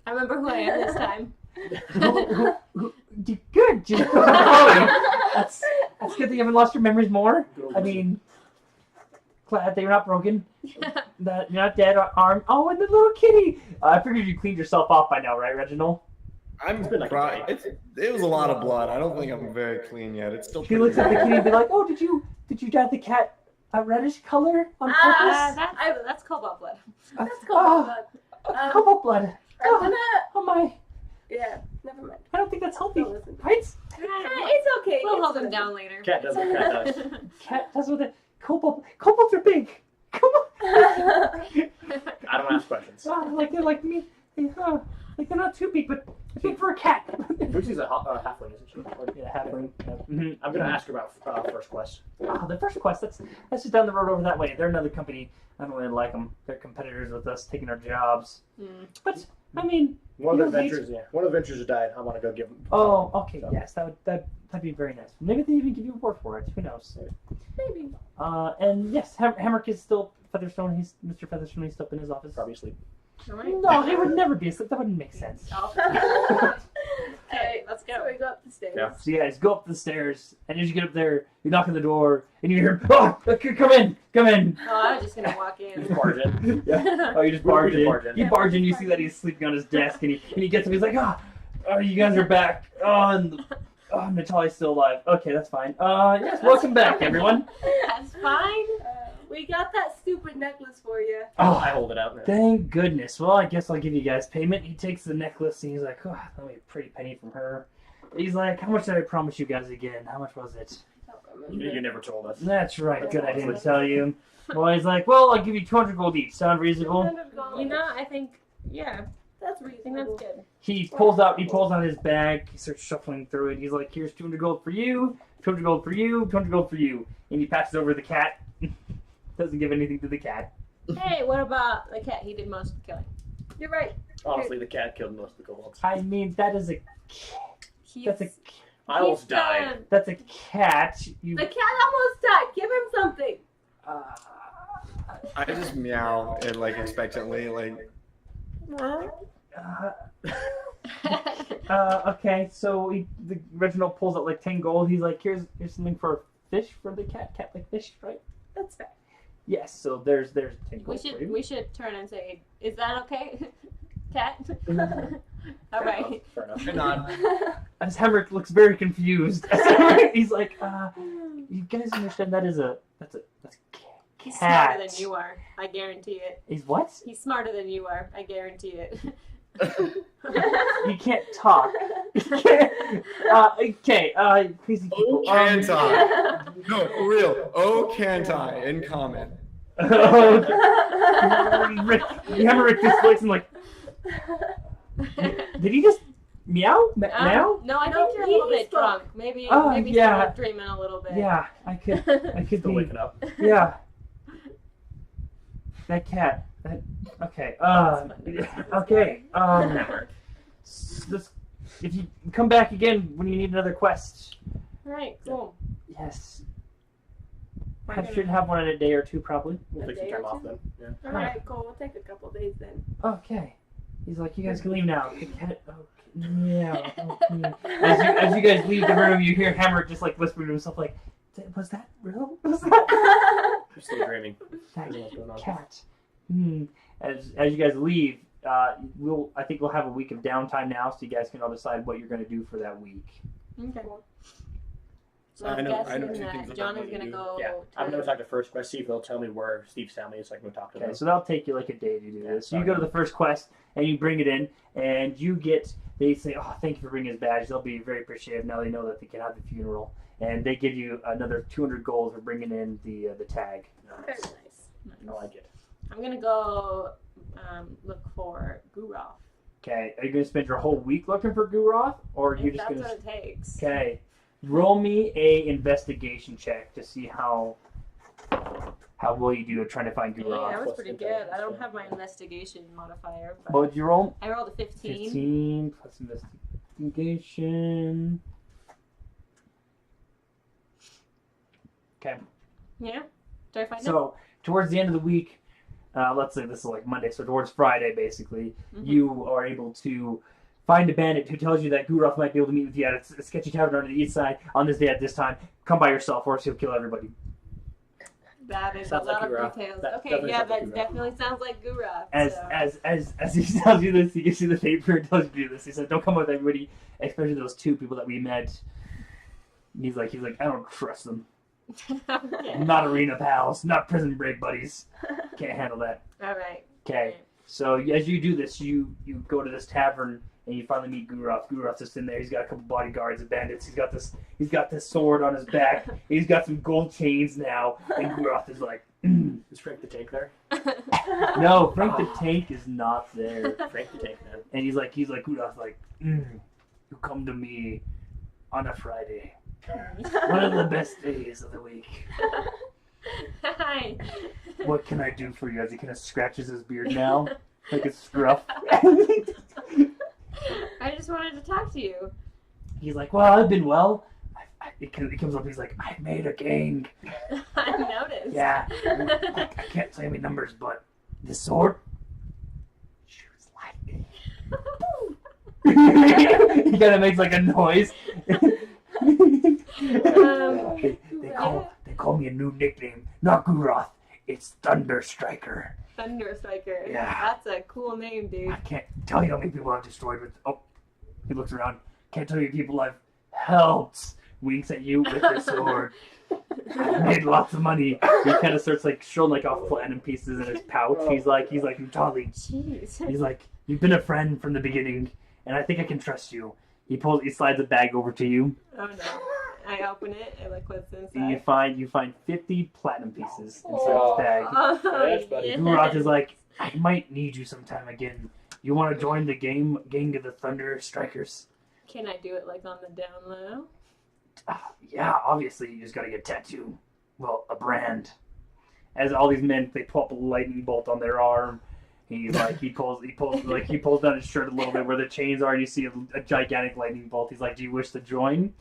I remember who I am this time. Good, Chloe. That's good that you haven't lost your memories more. I mean, glad that you're not broken, that you're not dead, armed. Oh, and the little kitty. I figured you cleaned yourself off by now, right, Reginald? I'm been like a right. day. It was a lot of blood. I don't think I'm very clean yet. It's still He pretty looks at the bad. kitty and be like, "Oh, did you dye the cat a reddish color on purpose?" That's cobalt blood. That's cool. but, Cobalt blood. I'm gonna. Oh my! Yeah, never mind. I don't think that's healthy, Don't listen. right? It's okay. We'll it's hold him fine. down later. Cat does what cat does. Cat does with it. Cobalt. Cobalts are big. Cobalt. I don't ask questions. Like they're like me. Like they're not too big, but they're big for a cat. Lucy's a halfling, isn't she? Yeah, halfling. Mhm. I'm gonna ask her about First Quest. The First Quest. That's just down the road over that way. They're another company. I don't really like them. They're competitors with us, taking our jobs. But I mean, One of the You know, adventures, one of the adventures died. I want to go give him. oh, okay, So. yes, that'd be very nice. Maybe they even give you a reward for it. Who knows? Maybe. And yes, Hamrick is still Featherstone. He's Mr. Featherstone. He's still up in his office. Probably asleep. No, he would never be asleep. That wouldn't make sense. Okay, let's So go. we go up the stairs. Yeah. So you guys go up the stairs, and as you get up there, you knock on the door, and you hear, "Oh, come in, come in." Oh, I was just gonna walk Just in. barge in. Yeah. Oh, you just We barge just in. barge in. You barge in. You see that he's sleeping on his desk, and he gets up. He's like, "Oh, you guys are back." Natalia's still alive. Okay, that's fine. Yes, welcome back, everyone. That's fine. We got that stupid necklace for you. Oh, I hold it out. thank goodness. Well, I guess I'll give you guys payment. He takes the necklace, and he's like, "Oh, that'll be a pretty penny from her." He's like, "How much did I promise you guys again? How much was it?" I don't remember. You never told us. That's right. Good, I didn't tell you. Well, he's like, "Well, I'll give you 200 gold each. Sound reasonable?" 200 gold. You know, I think, yeah, That's I think reasonable. that's good. He pulls out his bag. He starts shuffling through it. He's like, "Here's 200 gold for you, 200 gold for you, 200 gold for you." And he passes over the cat. Doesn't give anything to the cat. Hey, what about the cat? He did most of the killing. You're right. Honestly, the cat killed most of the kobolds. I mean, that is a that's a I almost died. that's a cat. You The cat almost died. Give him something. I just meow and like expectantly, like okay. So Reginald pulls out like 10 gold. He's like, "Here's something for a fish for the cat. Cat like fish, right?" That's fair. Yes. So there's 10 we gold for you. should we should turn and say, "Is that okay, cat?" All right. Fair enough. I nod. As Hemrick looks very confused. He's like, "You guys understand that's a He's cat." smarter than you are. I guarantee it. He's what? He's smarter than you are. I guarantee it. You can't talk. Okay, crazy people. Who can talk? No, for real. Oh, can't I? In comment. Rick, you have Rick just looks and like, did he just meow? Meow? No, I No, think you're a little he bit spoke. drunk. Maybe yeah. still dreaming a little bit. Yeah, I could Still be. waking up. Yeah. That cat. Okay. Okay. If you come back again when you need another quest, All right, cool. yes. We're I gonna- should have one in a day or two, probably. We'll A take some day time or off two? then. Yeah. All right, cool. We'll take a couple days then. Okay. He's like, you guys can leave now. The cat. Okay. Yeah. Okay. As you guys leave the room, you hear Hammer just like whispering to himself, like, "Was that real? Was that I'm still dreaming. that Doesn't know what's going on. cat?" As you guys leave, I think we'll have a week of downtime now, so you guys can all decide what you're going to do for that week. Okay. So I I'm know guessing two things that I'm John going is to gonna do. go. Yeah, I'm going to talk to First Quest, see if they'll tell me where Steve's family is so I can go talk to Okay, them. so that'll take you like a day to do Yeah, this. So you go to the first quest and you bring it in, and you get. They say, "Oh, thank you for bringing his badge." They'll be very appreciative now. They know that they can have the funeral, and they give you another 200 gold for bringing in the tag. Very nice. I like it. I'm gonna go look for Guroth. Okay, are you gonna spend your whole week looking for Guroth, or are you If just that's gonna? what it takes. Okay, roll me a investigation check to see how well you do at trying to find Yeah, Guroth. that was Plus pretty good. intelligence, I don't yeah. have my investigation modifier, but What did you roll? I rolled a 15. 15 plus investigation. Okay. Yeah. Do I find it? So towards the end of the week, let's say this is like Monday, so towards Friday, basically, Mhm. you are able to find a bandit who tells you that Guroth might be able to meet with you at a sketchy tavern on the east side on this day at this time. Come by yourself, or else he'll kill everybody. That is Sounds a lot like of Guroth. details. That Okay, definitely yeah, sounds like that Guroth. definitely sounds like Guroth. As he tells you this, he gives you the paper and tells you to do this. He said, "Don't come with everybody, especially those two people that we met." And he's like, I don't trust them. Okay. Not arena pals, not prison break buddies. Can't handle that. All right. Okay, so as you do this, you go to this tavern and you finally meet Guroth. Guroth's just in there. He's got a couple bodyguards and bandits. He's got this sword on his back. He's got some gold chains now, and Guroth is like, Is Frank the Tank there? "No, Frank the Tank is not there." Frank the Tank, man. And he's like Guroth, like, "You come to me on a Friday, one of the best days of the week. Hi. What can I do for you?" As he kind of scratches his beard now, like a scruff. I just wanted to talk to you. He's like, "Well, I've been well." It comes up. He's like, "I made a gang. I noticed. Yeah, I can't tell you any numbers, but this sword shoots lightning." He kind of makes like a noise. They call me a new nickname. Not Guroth. It's Thunder Striker. Thunder Striker. Yeah. That's a cool name, dude. I can't tell you how many people I've destroyed with. Oh, he looks around. Can't tell you people I've helped. Winks at you with this sword. I've made lots of money. He kind of starts like showing like off platinum pieces in his pouch. He's like, Natalie. Jeez. He's like, "You've been a friend from the beginning, and I think I can trust you." He slides a bag over to you. Oh no. I open it and look what's You inside. find 50 platinum pieces inside Oh. this bag. Oh, Yes, buddy. yes. Guroth is like, "I might need you sometime again. You want to join the gang of the Thunder Strikers?" Can I do it like on the down low? Yeah, obviously you just gotta get a tattoo. Well, a brand. As all these men, they pull up a lightning bolt on their arm. He's like, he pulls down his shirt a little bit where the chains are, and you see a gigantic lightning bolt. He's like, "Do you wish to join?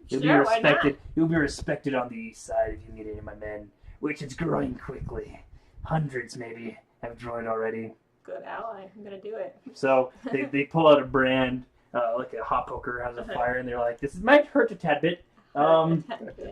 You'll be Sure, why not? respected. You'll be respected on the east side if you meet any of my men, which is growing quickly. Hundreds maybe have joined already." Good ally. I'm gonna do it. So they pull out a brand, like a hot poker has a fire, and they're like, "This might hurt a tad bit." And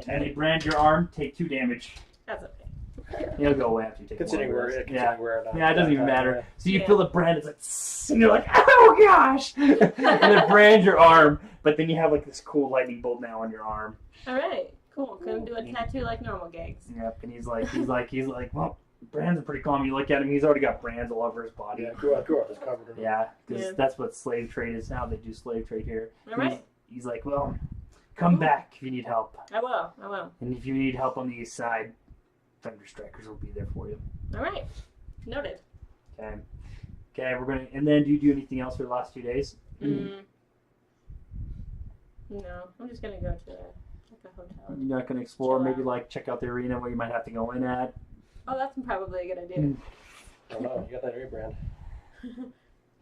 they brand your arm, take 2 damage. That's okay. It'll go away after you take Considering one. where Yeah, it doesn't even matter. So you Yeah. feel the brand, it's like, "Tss," and you're like, "Oh gosh!" And then brand your arm, but then you have like this cool lightning bolt now on your arm. All right. Cool. Couldn't do a tattoo like normal gangs. Yep, and he's like, "Well, brands are pretty calm." You look at him; he's already got brands all over his body. Yeah, Guroth is covered in Yeah, because Yeah. that's what slave trade is. How they do slave trade here. All right. He's like, "Well, come back if you need help. I will. And if you need help on the east side, Thunderstrikers will be there for you. All right. Noted. Okay. Okay, we're gonna. And then, do you do anything else for the last 2 days? No, I'm just gonna go to a hotel. You're not gonna explore, Chill maybe out. like check out the arena where you might have to go in at. Oh, that's probably a good idea. I don't know. You got that new brand.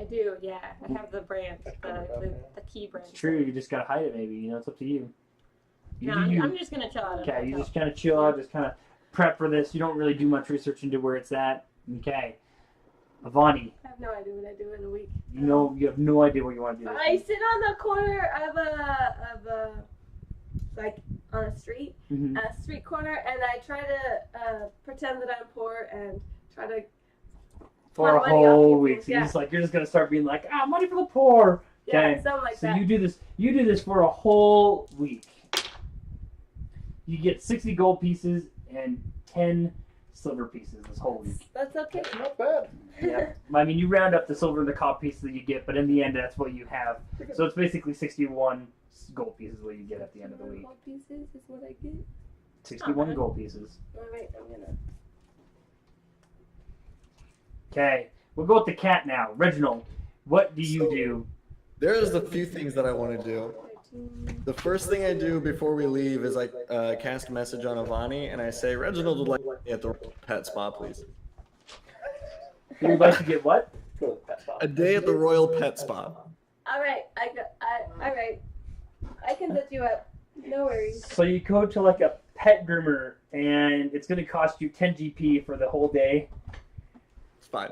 I do, yeah. I have the brand, the key brand. It's true. You just gotta hide it. Maybe it's up to you. No, I'm just gonna chill out. at a Okay, you hotel. just kind of chill out, just kind of prep for this. You don't really do much research into where it's at. Okay, Avani, I have no idea what I do in a week. you have no idea what you want to do. This I week. sit on the corner of a like on a street, Mhm. a street corner, and I try to pretend that I'm poor and try to For a money off whole people, week. So yeah. you're just gonna start being like, money for the poor. yeah, Okay. something like So that. you do this for a whole week. You get 60 gold pieces and 10 silver pieces this whole week. That's okay. Not bad. Yeah. I mean, you round up the silver and the copper pieces that you get, but in the end, that's what you have. So it's basically 61 gold pieces what you get at the end of the week. Gold pieces is what I get. 61 bad. gold pieces. Oh, wait, I'm gonna. Okay, we'll go with the cat now. Reginald, what do you do? There's a few things that I want to do. 13. The first thing I do before we leave is I cast a message on Avani and I say, Reginald would like me at the pet spa, please. You'd like to get what? Go to the pet spot. A day at the Royal Pet Spa. All right, all right. I can set you up. No worries. So you go to like a pet groomer, and it's going to cost you 10 GP for the whole day. It's fine.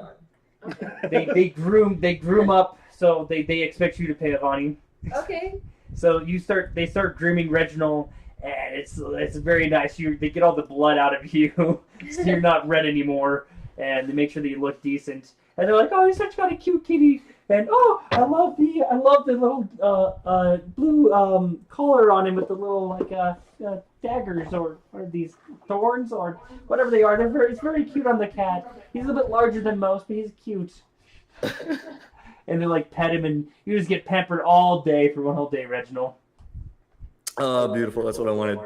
Okay. They groom up, so they expect you to pay Avani. Okay. So they start grooming Reginald, and it's very nice. They get all the blood out of you, so you're not red anymore, and they make sure that you look decent. And they're like, "Oh, you're such got a cute kitty," and "Oh, I love the little blue collar on him with the little like daggers or these thorns or whatever they are. It's very cute on the cat. He's a little bit larger than most, but he's cute." And they like pet him, and you just get pampered all day for one whole day, Reginald. Oh, beautiful. That's what I wanted.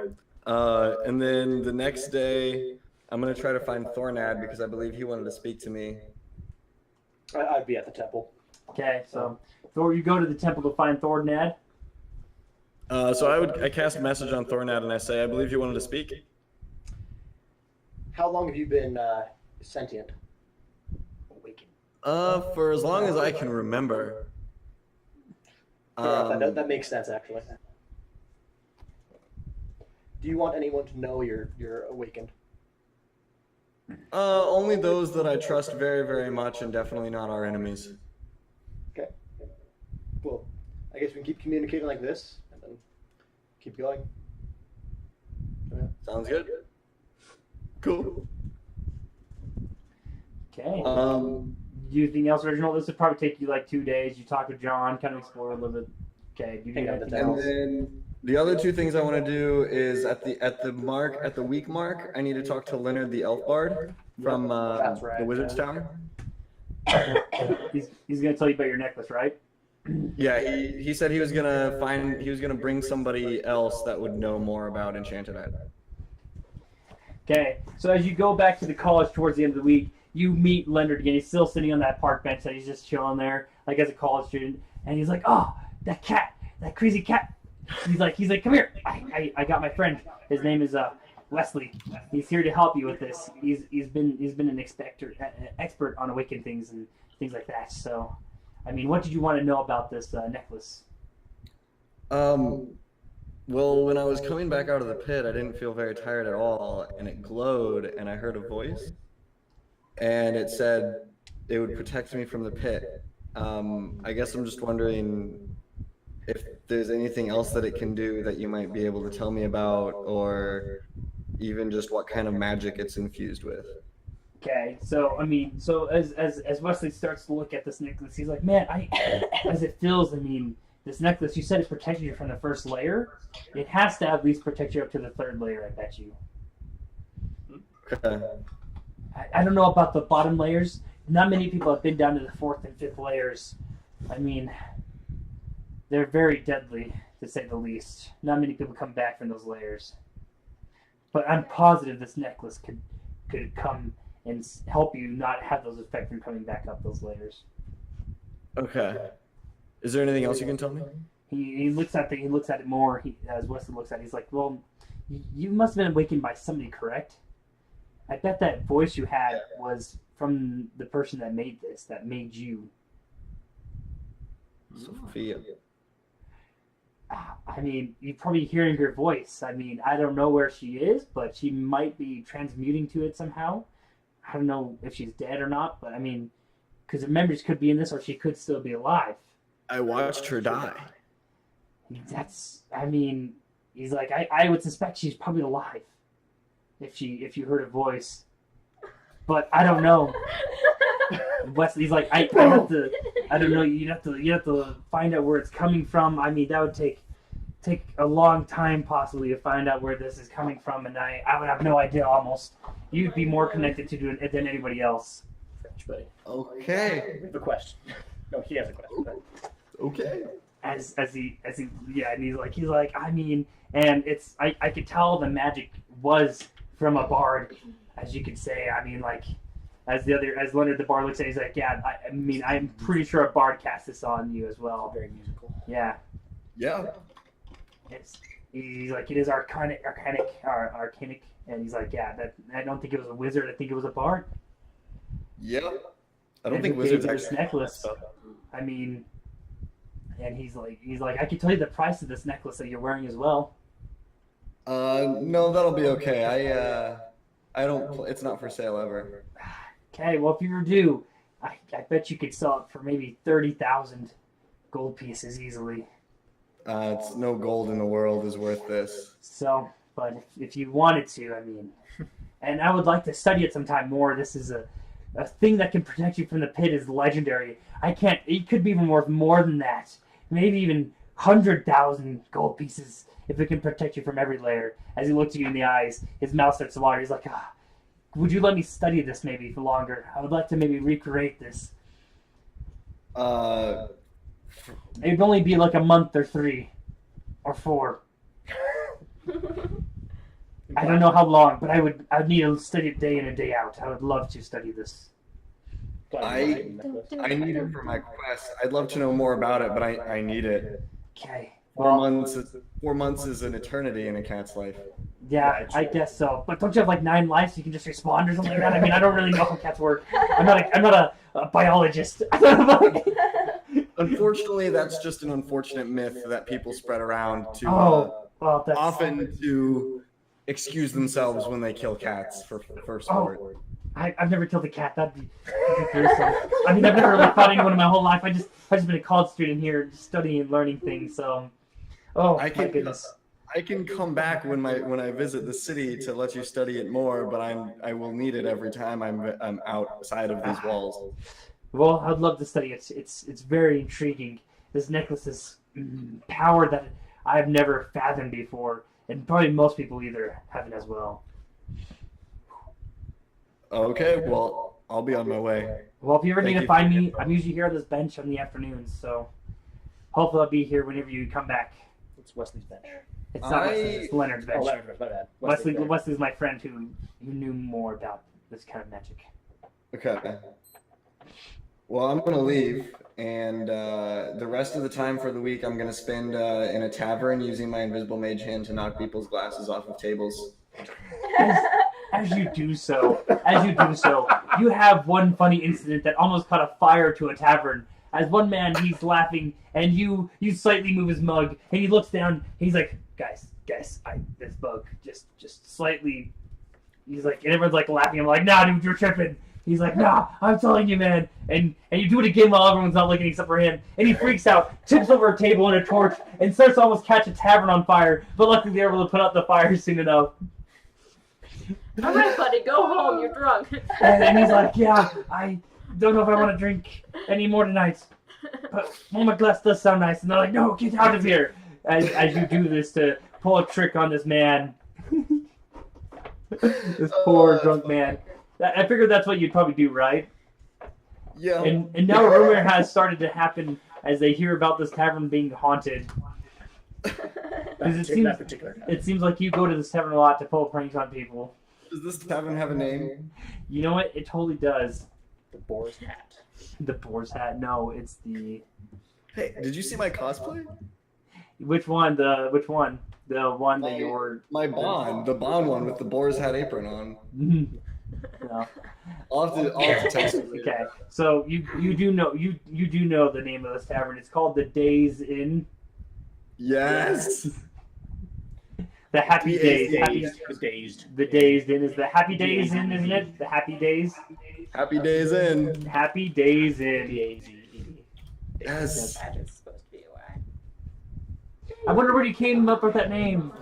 And then the next day, I'm going to try to find Thornad because I believe he wanted to speak to me. I'd be at the temple. Okay, so Thor, you go to the temple to find Thornad. So I cast a message on Thornad and I say, I believe you wanted to speak. How long have you been sentient? Awakened. For as long as I can remember. That makes sense, actually. Do you want anyone to know you're awakened? Only those that I trust very, very much, and definitely not our enemies. Okay. Well, I guess we can keep communicating like this, and then keep going. Sounds good. Cool. Okay. Um, Do anything else, Reginald? This would probably take you like 2 days. You talk with John, kind of explore a little bit. Okay. Do you Hang do on, anything and else? then the other two things I want to do is at the week mark, I need to talk to Leonard the Elf Bard from That's right, the Wizard's yeah. Tower. He's gonna tell you about your necklace, right? Yeah, he said he was gonna bring somebody else that would know more about Enchanted Island. Okay. So as you go back to the college towards the end of the week, you meet Leonard again. He's still sitting on that park bench that he's just chilling there, like as a college student. And he's like, "Oh, that cat, that crazy cat." He's like, "Come here. I got my friend. His name is Wesley. He's here to help you with this. He's been an expert on awakened things and things like that. So, I mean, what did you want to know about this necklace?" Well, when I was coming back out of the pit, I didn't feel very tired at all, and it glowed, and I heard a voice, and it said it would protect me from the pit. I guess I'm just wondering if there's anything else that it can do that you might be able to tell me about, or even just what kind of magic it's infused with. Okay, so I mean, so as Wesley starts to look at this necklace, he's like, "Man, as it feels, I mean, this necklace, you said it's protecting you from the first layer. It has to at least protect you up to the third layer, I bet you. Okay. I don't know about the bottom layers. Not many people have been down to the fourth and fifth layers. I mean, they're very deadly. to say the least. Not many people come back from those lairs. But I'm positive this necklace could come and help you not have those effects from coming back up those lairs. Okay. Is there anything else you can tell me? He looks at it more. As Wesley looks at it, he's like, "Well, you must have been awakened by somebody, correct? I bet that voice you had was from the person that made this, that made you." Sophia. I mean, you're probably hearing her voice. I mean, I don't know where she is, but she might be transmuting to it somehow. I don't know if she's dead or not, but I mean, because her memories could be in this, or she could still be alive. I watched her die. I mean, he's like, I would suspect she's probably alive if you heard her voice, but I don't know. Wesley's like, I don't know. You have to find out where it's coming from. I mean, that would take a long time possibly to find out where this is coming from, and I would have no idea almost. You'd be more connected to it than anybody else. French, buddy. Okay. The question. No, he has a question. Okay. And he's like, I mean, and I could tell the magic was from a bard, as you could say. I mean, like, as Leonard the bard looks at it, he's like, yeah, I mean, I'm pretty sure a bard cast this on you as well. Very musical. Yeah. Yeah. He's like, it is arcanic, and he's like, yeah, that I don't think it was a wizard. I think it was a bard. Yeah. I don't And think who wizards gave you this actually. necklace. I mean, and he's like, I can tell you the price of this necklace that you're wearing as well. No, that'll be okay. I don't. It's not for sale ever. Okay, well, if you were due, I bet you could sell it for maybe 30,000 gold pieces easily. It's no gold in the world is worth this. So, but if you wanted to, I mean, and I would like to study it sometime more. This is a thing that can protect you from the pit is legendary. It could be even worth more than that. Maybe even 100,000 gold pieces if it can protect you from every layer. As he looks at you in the eyes, his mouth starts to water. He's like, would you let me study this maybe for longer? I would like to maybe recreate this. It would only be like a month or 3 or 4. I don't know how long, but I'd need to study it day in and day out. I would love to study this. I need it for my quest. I'd love to know more about it, but I need it. Okay. 4 months is an eternity in a cat's life. Yeah, I guess so. But don't you have like 9 lives so you can just respawn or something like that? I mean, I don't really know how cats work. I'm not a biologist. Unfortunately, that's just an unfortunate myth that people spread around to often to excuse themselves when they kill cats for sport. I've never killed a cat. That'd be gruesome. I mean, I've never really fought anyone in my whole life. I've just been a college student here, studying and learning things. So, my goodness. I can come back when I visit the city to let you study it more, but I will need it every time I'm outside of these walls. Well, I'd love to study it. It's very intriguing. This necklace is power that I've never fathomed before, and probably most people either haven't as well. Okay, well, I'll be on my way. Well, if you ever need Thank to you. find me, I'm usually here on this bench in the afternoons, so hopefully I'll be here whenever you come back. It's Wesley's bench. It's not Wesley's, it's Leonard's bench. Oh, Leonard's bench, my bad. Wesley's my friend who knew more about this kind of magic. Okay. Well, I'm gonna leave, and the rest of the time for the week I'm gonna spend in a tavern using my invisible mage hand to knock people's glasses off of tables. As you do so, you have one funny incident that almost caught a fire to a tavern. As one man, he's laughing, and you slightly move his mug, and he looks down. He's like, guys, this bug just slightly. He's like, and everyone's like laughing. I'm like, nah, dude, you're tripping. He's like, nah, I'm telling you, man. And you do it again while everyone's not looking except for him. And he freaks out, tips over a table and a torch, and starts to almost catch a tavern on fire. But luckily, they're able to put out the fire soon enough. All right, buddy, go home. You're drunk. And he's like, yeah, I don't know if I want to drink any more tonight. But my glass does sound nice. And they're like, no, get out of here. As you do this to pull a trick on this man. This poor drunk man. I figured that's what you'd probably do, right? Yeah. And now a rumor has started to happen as they hear about this tavern being haunted. Because it that particular tavern. It seems like you go to this tavern a lot to pull pranks on people. Does this tavern have a name? You know what? It totally does. The boar's hat. The boar's hat. No, it's the. Hey, did you see my cosplay? Which one? Which one? The one that you were. My Bond, the Bond one with the boar's hat apron on. No. I'll have to text you. Okay, so you do know the name of this tavern. It's called the Days Inn. Yes. The Happy Days. The Dazed Inn is the Happy Days Inn, isn't it? The Happy Days. Happy Days in. Happy Days Inn. Yes. That is supposed to be a whack. I wonder where you came up with that name.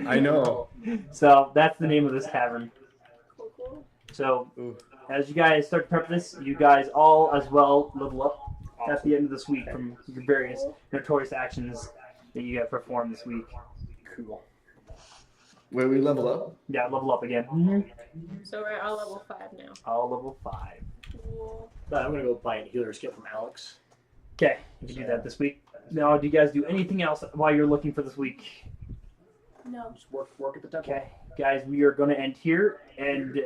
I know. So that's the name of this tavern. Cool. So Ooh. as you guys start to prep this, you guys all as well level up at the end of this week from your various notorious actions that you have performed this week. Cool. Where we level up? Yeah, level up again. So we're all level 5 now. All level 5. Cool. I'm gonna go buy a healer's kit from Alex. Okay, you can do that this week. Now, do you guys do anything else while you're looking for this week? No. Just work at the temple. Okay, guys, we are going to end here, and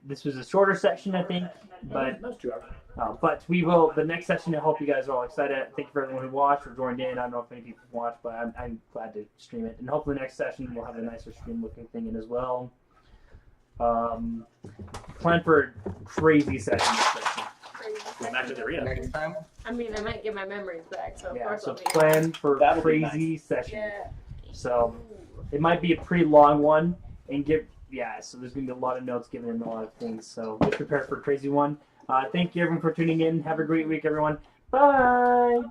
this was a shorter section, I think, but That's 2 hours. but we will. The next session, I hope you guys are all excited. Thank you for everyone who watched or joined in. I don't know if any people watched, but I'm glad to stream it, and hopefully next session we'll have a nicer stream-looking thing in as well. Plan for a crazy session this session. Go back to the arena. Next time? I mean, I might get my memories back, so of Yeah, course so I'll be. plan for a That'll be crazy session. Yeah. So it might be a pretty long one, and so there's gonna be a lot of notes given and a lot of things. So be prepared for a crazy one. Thank you everyone for tuning in. Have a great week, everyone. Bye.